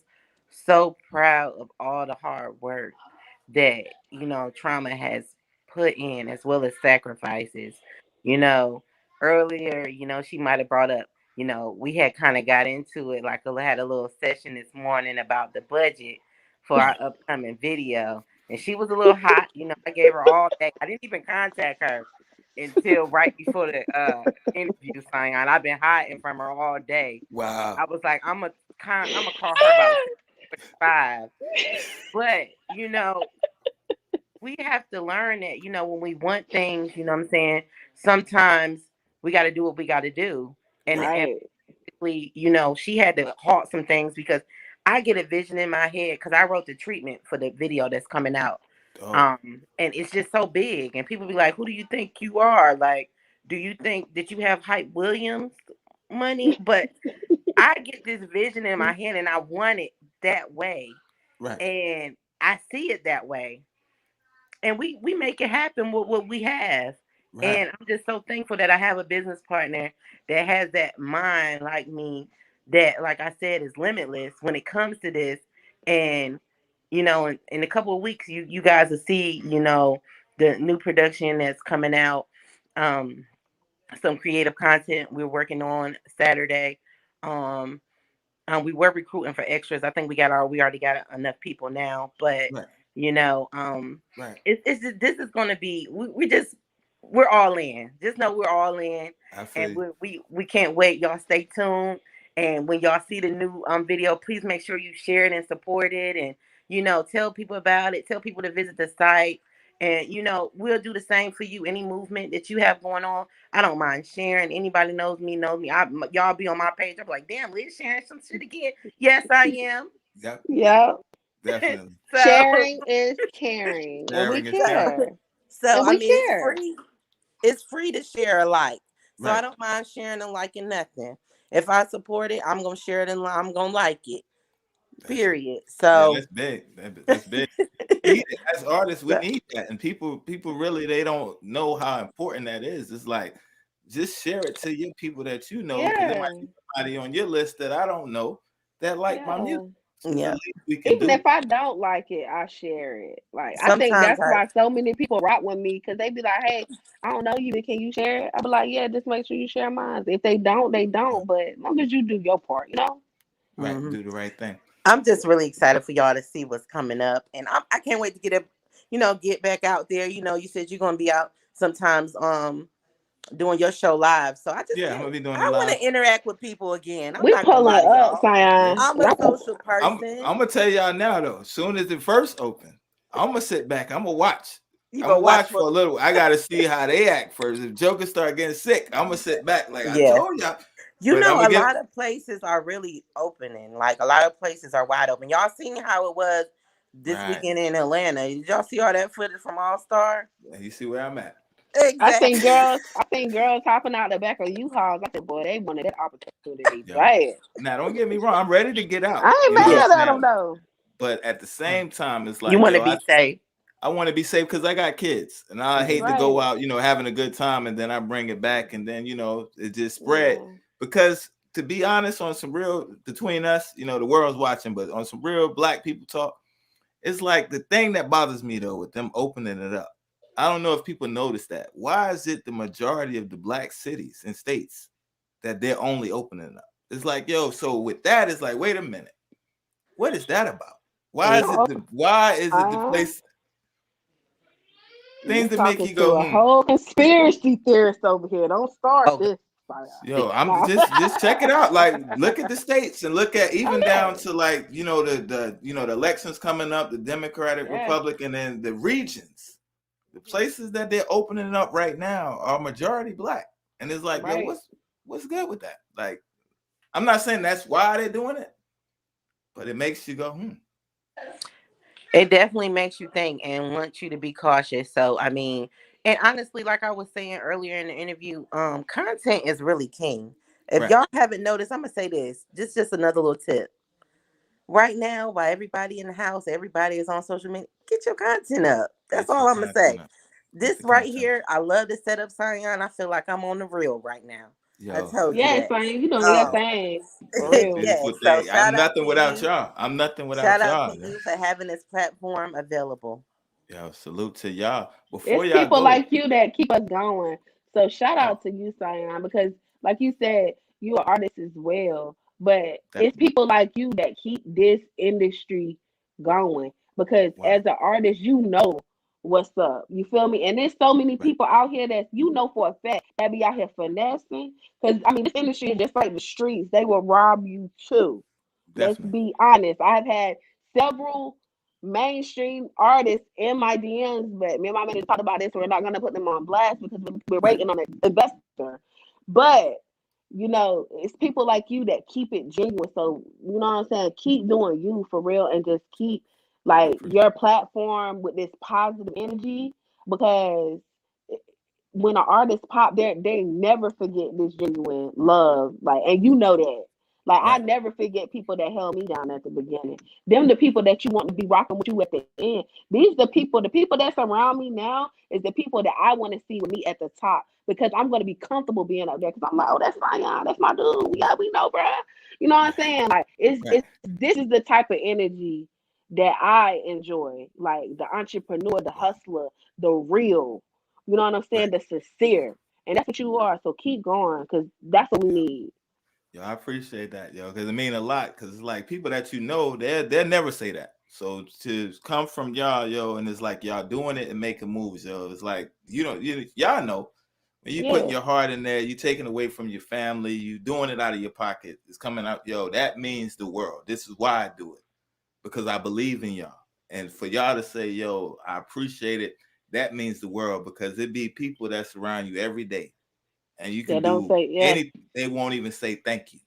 so proud of all the hard work that, Trauma has put in, as well as sacrifices. You know, Earlier, she might have brought up, we had kind of got into it, like I had a little session this morning about the budget for our upcoming video. And she was a little hot. I gave her all day. I didn't even contact her until right before the interview, Sion. I've been hiding from her all day. Wow. I was like, I'm gonna call her about 5. But we have to learn that, when we want things, what I'm saying, sometimes we got to do what we got to do. And Right. basically, she had to halt some things because I get a vision in my head because I wrote the treatment for the video that's coming out. Oh, And it's just so big, and people be like, "Who do you think you are? Like, do you think that you have Hype Williams money?" But I get this vision in my head, and I want it that way, right. and I see it that way, and we make it happen with what we have. Right. And I'm just so thankful that I have a business partner that has that mind like me, that, like I said, is limitless when it comes to this. And in a couple of weeks, you guys will see, the new production that's coming out. Some creative content we're working on Saturday. We were recruiting for extras. I think we already got enough people now, but Right. Right. this is going to be, we're all in. Just know we're all in, I feel and you. we can't wait. Y'all stay tuned, and when y'all see the new video, please make sure you share it and support it, and tell people about it. Tell people to visit the site, and we'll do the same for you. Any movement that you have going on, I don't mind sharing. Anybody knows me. Y'all be on my page. I'm like, damn, Liz sharing some shit again. Yes, I am. Yep. Yep. Definitely. So, Sharing is caring, and we Sharing is caring. care. so And I we mean, it's care. free. It's free to share a like. So I Right. don't mind sharing and liking nothing. If I support it, I'm gonna share it and I'm gonna like it. That's it. Period. Yeah, So that's big. That's big. We need it. As artists, we So- need that. And people really, they don't know how important that is. It's like, just share it to your people that you know, because there Yeah. might be somebody on your list that I don't know that like my Yeah. music. It's the yeah. least we can Even do. if I don't like it, I share it. Like, I think Sometimes that's why so many people rock with me, because they be like, "Hey, I don't know you, but can you share it?" I be like, "Yeah, just make sure you share mine." If they don't, they don't. But as long as you do your part, Right. Mhm. Do the right thing. I'm just really excited for y'all to see what's coming up, and I can't wait to get back out there. You said you're gonna be out sometimes, doing your show live. So Yeah, I'm gonna be doing it I want live. to interact with people again. I'm we not gonna pulling lie to up, y'all. Sion. I'm a social I'm person. gonna tell y'all now though. As soon as it first open, I'm gonna sit back. I'm gonna watch. You I'm gonna gonna watch what? for a little. I gotta see how they act first. If Joker start getting sick, I'm gonna sit back. Like I Yeah. told y'all, You But I'm know, gonna a get lot of places are really opening. Like a lot of places are wide open. Y'all seen how it was this right. weekend in Atlanta? Did y'all see all that footage from All Star? You see where I'm at. Exactly. I think girls hopping out the back of U-Hauls. I said, boy, they wanted that opportunity Yo. bad. Now don't get me wrong. I'm ready to get out. I ain't You know what I'm mad at saying? them though. But at the same time, it's You like, want to yo, be safe. I want to be safe because I got kids, and I hate to go Right. out, having a good time, and then I bring it back, and then it just spread. Yeah. Because to be honest, on some real between us, the world's watching, but on some real Black people talk, it's like the thing that bothers me though with them opening it up. I don't know if people notice that. Why is it the majority of the Black cities and states that they're only opening it up? It's like, yo, so with that, it's like, wait a minute, what is that about? Why is it the place? Things that make Talking you to go, a whole conspiracy theorist over here. Don't start Oh, this. Yo, I'm just check it out. Like, look at the states and look at even down to like, the elections coming up, the Democratic, Republican, and the regions, the places that they're opening up right now are majority Black. And it's like, yo, what's good with that? Like, I'm not saying that's why they're doing it, but it makes you go, it definitely makes you think and wants you to be cautious. So, I mean, and honestly, like I was saying earlier in the interview, content is really king. If Right. y'all haven't noticed, I'm gonna say this. Just another little tip. Right now, while everybody in the house, everybody is on social media, get your content up. That's all I'm gonna say. This right here, I love to set up Sion. I feel like I'm on the real right now. I told you that. Son, you doing your thing. For real. Beautiful So thing. shout I'm out nothing to without you. y'all. I'm nothing without Shout out y'all. to you for having this platform available. Yo, salute to y'all. Before It's y'all people go, like you that keep us going. So shout Oh. out to you, Sion, because like you said, you're an artist as well. But it's Definitely. people like you that keep this industry going. Because Wow. as an artist, you know what's up. You feel me? And there's so many people out here that you know for a fact that be out here finessing. Because I mean, this industry is just like the streets. They will rob you too. Let's Definitely. be honest. I've had several mainstream artists in my DMs, but me and my man talked about this. We're not gonna put them on blast because we're waiting on an investor. But it's people like you that keep it genuine. So you know what I'm saying? Keep doing you for real and just keep like your platform with this positive energy because when an artist pop there, they never forget this genuine love. Like, and you know that. Like, I never forget people that held me down at the beginning. Them the people that you want to be rocking with you at the end. These the people that's around me now is the people that I want to see with me at the top because I'm going to be comfortable being up there because I'm like, oh, that's Sion, that's my dude. Yeah, we know, bro. You know what I'm saying? Like, this is the type of energy that I enjoy. Like the entrepreneur, the hustler, the real. You know what I'm saying? The sincere. And that's what you are. So keep going because that's what we need. Yo, I appreciate that, yo, because it mean a lot. Because it's like people that they'll never say that. So to come from y'all, yo, and it's like y'all doing it and making moves, yo. It's like y'all know when you putting your heart in there, you taking away from your family, you doing it out of your pocket. It's coming out, yo. That means the world. This is why I do it because I believe in y'all, and for y'all to say, yo, I appreciate it. That means the world because it be people that surround you every day. And you can do anything. They won't even say thank you.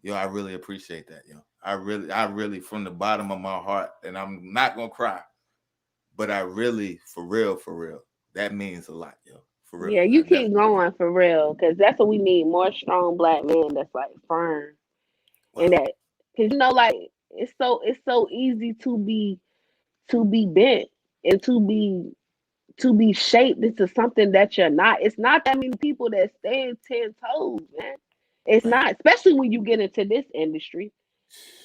Yo, I really appreciate that, yo. I really, from the bottom of my heart, and I'm not gonna cry, but I really, for real, that means a lot, yo. For real. Yeah, you keep going for real, because that's what we need. More strong Black men that's like firm. Wow. And that because like it's so easy to be bent and to be shaped into something that you're not. It's not that many people that stand 10 toes, man. It's not, especially when you get into this industry.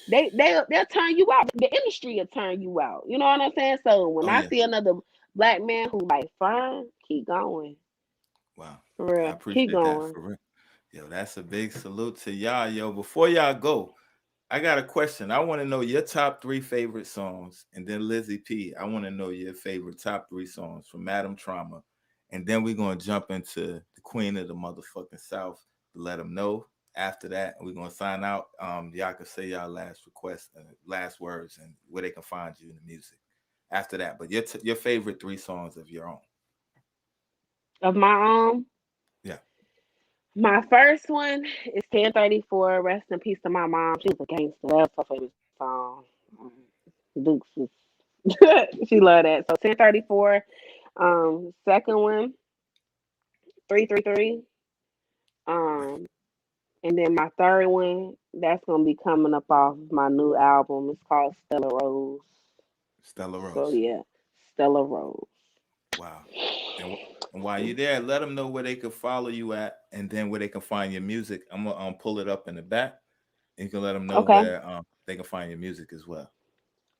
They'll turn you out. The industry will turn you out. You know what I'm saying? So when I see another Black man who like firm, keep going. Wow. For real. I appreciate keep going. that for real. Yo, that's a big salute to y'all. Yo, before y'all go, I got a question. I want to know your top 3 favorite songs. And then Lizzie P, I want to know your favorite top 3 songs from Madam Trauma. And then we're going to jump into the queen of the motherfucking South to let them know. After that, we're going to sign out. Y'all can say y'all last request, last words, and where they can find you in the music. After that, but your favorite 3 songs of your own. Of my own? Yeah. My first one is 1034. Rest in peace to my mom. She was a gangster. That was her favorite song. Dukes was she loved that. So 1034. Second one, 333. Um, and then my third one, that's gonna be coming up off my new album. It's called Stella Rose. Stella So Rose. yeah, Stella Rose. Wow. And while you're there, let them know where they can follow you at, and then where they can find your music. I'm gonna pull it up in the back. And you can let them know Okay. where they can find your music as well.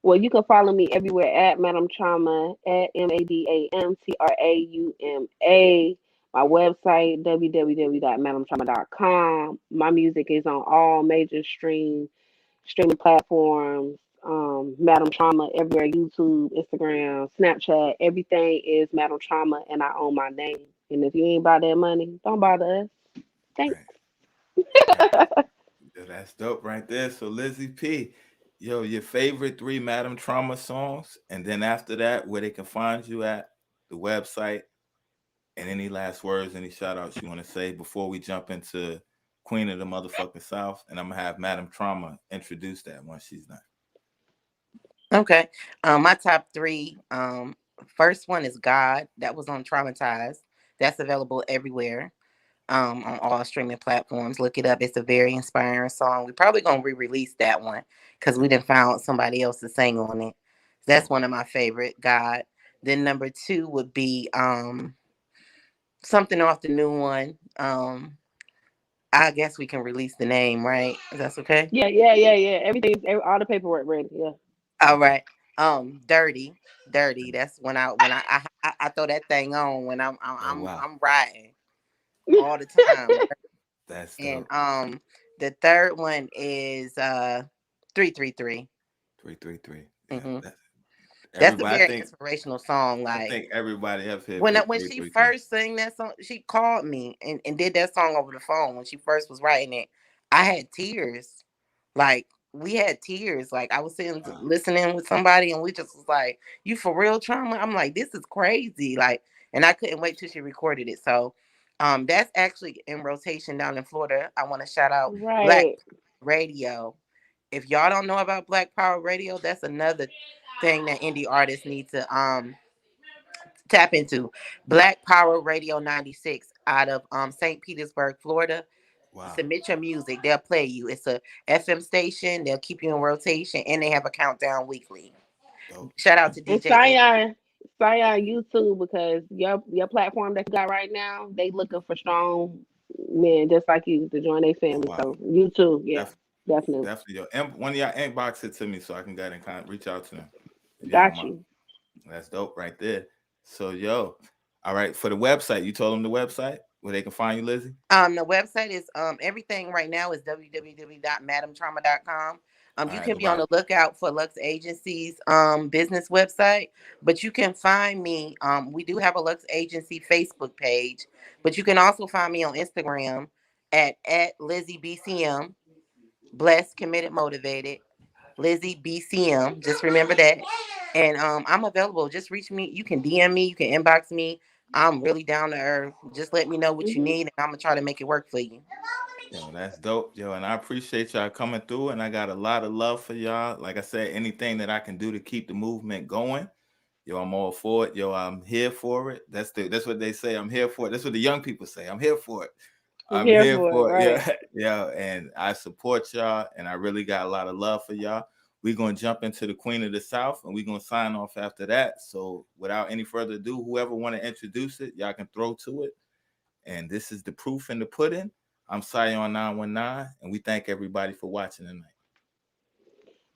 Well, you can follow me everywhere at Madam Trauma at MADAMTRAUMA. My website www.madamtrauma.com. My music is on all major streaming platforms. Madam Trauma everywhere: YouTube, Instagram, Snapchat. Everything is Madam Trauma, and I own my name. And if you ain't about that money, don't bother us. Thanks. Right. That's dope right there. So Lizzie P, yo, your favorite 3 Madam Trauma songs, and then after that, where they can find you at, the website, and any last words, any shout outs you want to say before we jump into Queen of the Motherfucking South. And I'm gonna have Madam Trauma introduce that once she's done. Okay. My top 3. First one is God. That was on Traumatized. That's available everywhere. On all streaming platforms. Look it up. It's a very inspiring song. We're probably gonna re-release that one because we done found somebody else to sing on it. That's one of my favorite. God. Then number 2 would be something off the new one. I guess we can release the name, right? That's okay. Yeah. All the paperwork ready. Yeah. All right. Dirty. That's when I throw that thing on when I'm riding all the time. That's dope. And the third one is 333. 333. Mm-hmm. Yeah, that's a very inspirational song. Like I think everybody have heard when she first sang that song, she called me and did that song over the phone when she first was writing it. I had tears. Like we had tears. Like I was sitting listening with somebody and we just was like, "You for real, Trauma?" I'm like, "This is crazy." Like, and I couldn't wait till she recorded it. So that's actually in rotation down in Florida. I want to shout out Black Radio. If y'all don't know about Black Power Radio, that's another thing that indie artists need to tap into. Black Power Radio 96 out of St. Petersburg, Florida. Wow. Submit your music. They'll play you. It's a FM station. They'll keep you in rotation, and they have a countdown weekly. Dope. Shout out to DJ Sion YouTube, because your platform that you got right now, they looking for strong men just like you to join their family. Wow. So YouTube, yeah, definitely. Yo, one of y'all inbox it to me so I can get in contact, reach out to them. Got you. That's dope right there. So all right, for the website, you told them the website where they can find you, Lizzie? The website is everything right now is www.madamtrauma.com. You can be on the lookout for Lux Agency's business website, but you can find me. We do have a Lux Agency Facebook page, but you can also find me on Instagram at Lizzie BCM, Blessed, Committed, Motivated, Lizzie BCM. Just remember that. And I'm available. Just reach me. You can DM me. You can inbox me. I'm really down to earth. Just let me know what you need, and I'm gonna try to make it work for you. Yo, that's dope, yo, and I appreciate y'all coming through, and I got a lot of love for y'all. Like I said, anything that I can do to keep the movement going, yo, I'm all for it. Yo, I'm here for it. That's what they say. I'm here for it. That's what the young people say. I'm here for it. I'm here for it. Right. Yeah, and I support y'all, and I really got a lot of love for y'all. We're going to jump into the Queen of the South, and we're going to sign off after that. So without any further ado, whoever want to introduce it, y'all can throw to it. And this is The Proof in the Pudding. I'm Sion 919, and we thank everybody for watching tonight.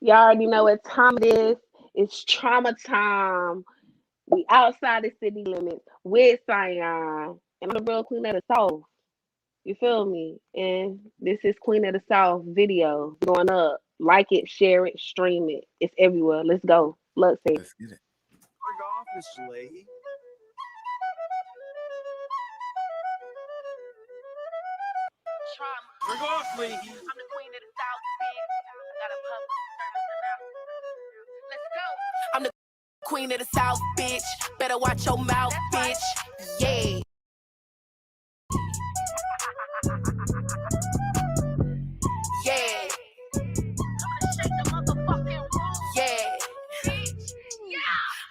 Y'all already know what time it is. It's trauma time. We outside the city limits with Sion. And I'm the real Queen of the South. You feel me? And this is Queen of the South video going up. Like it, share it, stream it. It's everywhere. Let's go. Let's see. Let's get it. Rig off, Mr. Leahy. Rig off, Leahy. I'm the Queen of the South, bitch. I got a public service announcement. Let's go. I'm the Queen of the South, bitch. Better watch your mouth, bitch. Yeah.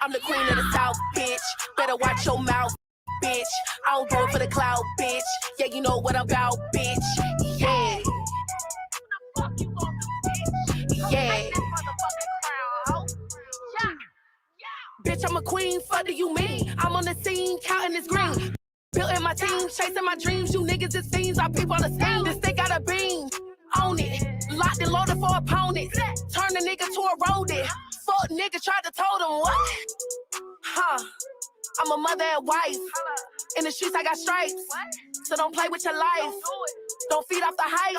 I'm the queen of the South, bitch. Better watch your mouth, bitch. I don't do it for the cloud, bitch. Yeah, you know what I'm about, bitch. Yeah. Yeah. Bitch, I'm a queen, fuck do you mean? I'm on the scene, counting this green. Building my team, chasing my dreams. You niggas, it seems I peep on the scene. This thing got a beam, own it. Locked and loaded for opponents. Turn the nigga to a rodent. Fuck nigga, tried to told him what? Huh? I'm a mother and wife. In the streets, I got stripes. So don't play with your life. Don't feed off the hype.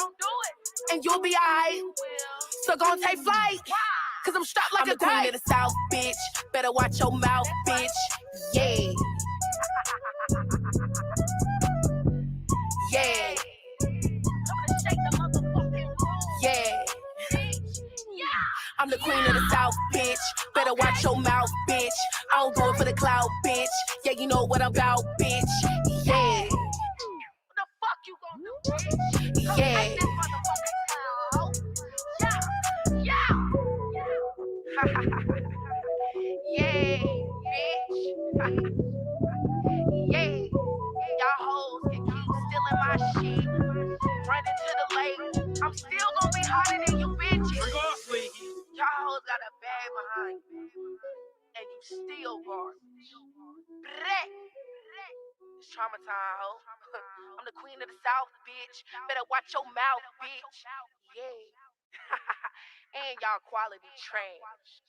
And you'll be alright. So gon' take flight. Cause I'm strapped like I'm a the queen of the South, bitch. Better watch your mouth, bitch. Yeah. Yeah. Yeah. I'm the queen of the South, bitch. Better watch your mouth, bitch. I don't do it for the cloud, bitch. Yeah, you know what I'm about, bitch. Yeah. What the fuck you gon' do, bitch? Yeah. Yeah, bitch. Yeah. Y'all hoes can keep stealing my shit. Running to the lake. I'm still gonna be harder than you bitches. Drink off, Leahy. Y'all hoes got a bag behind you. And you still garbage. It's trauma time, ho. I'm the queen of the South, bitch. Better watch your mouth, bitch. Yeah. And y'all quality trash.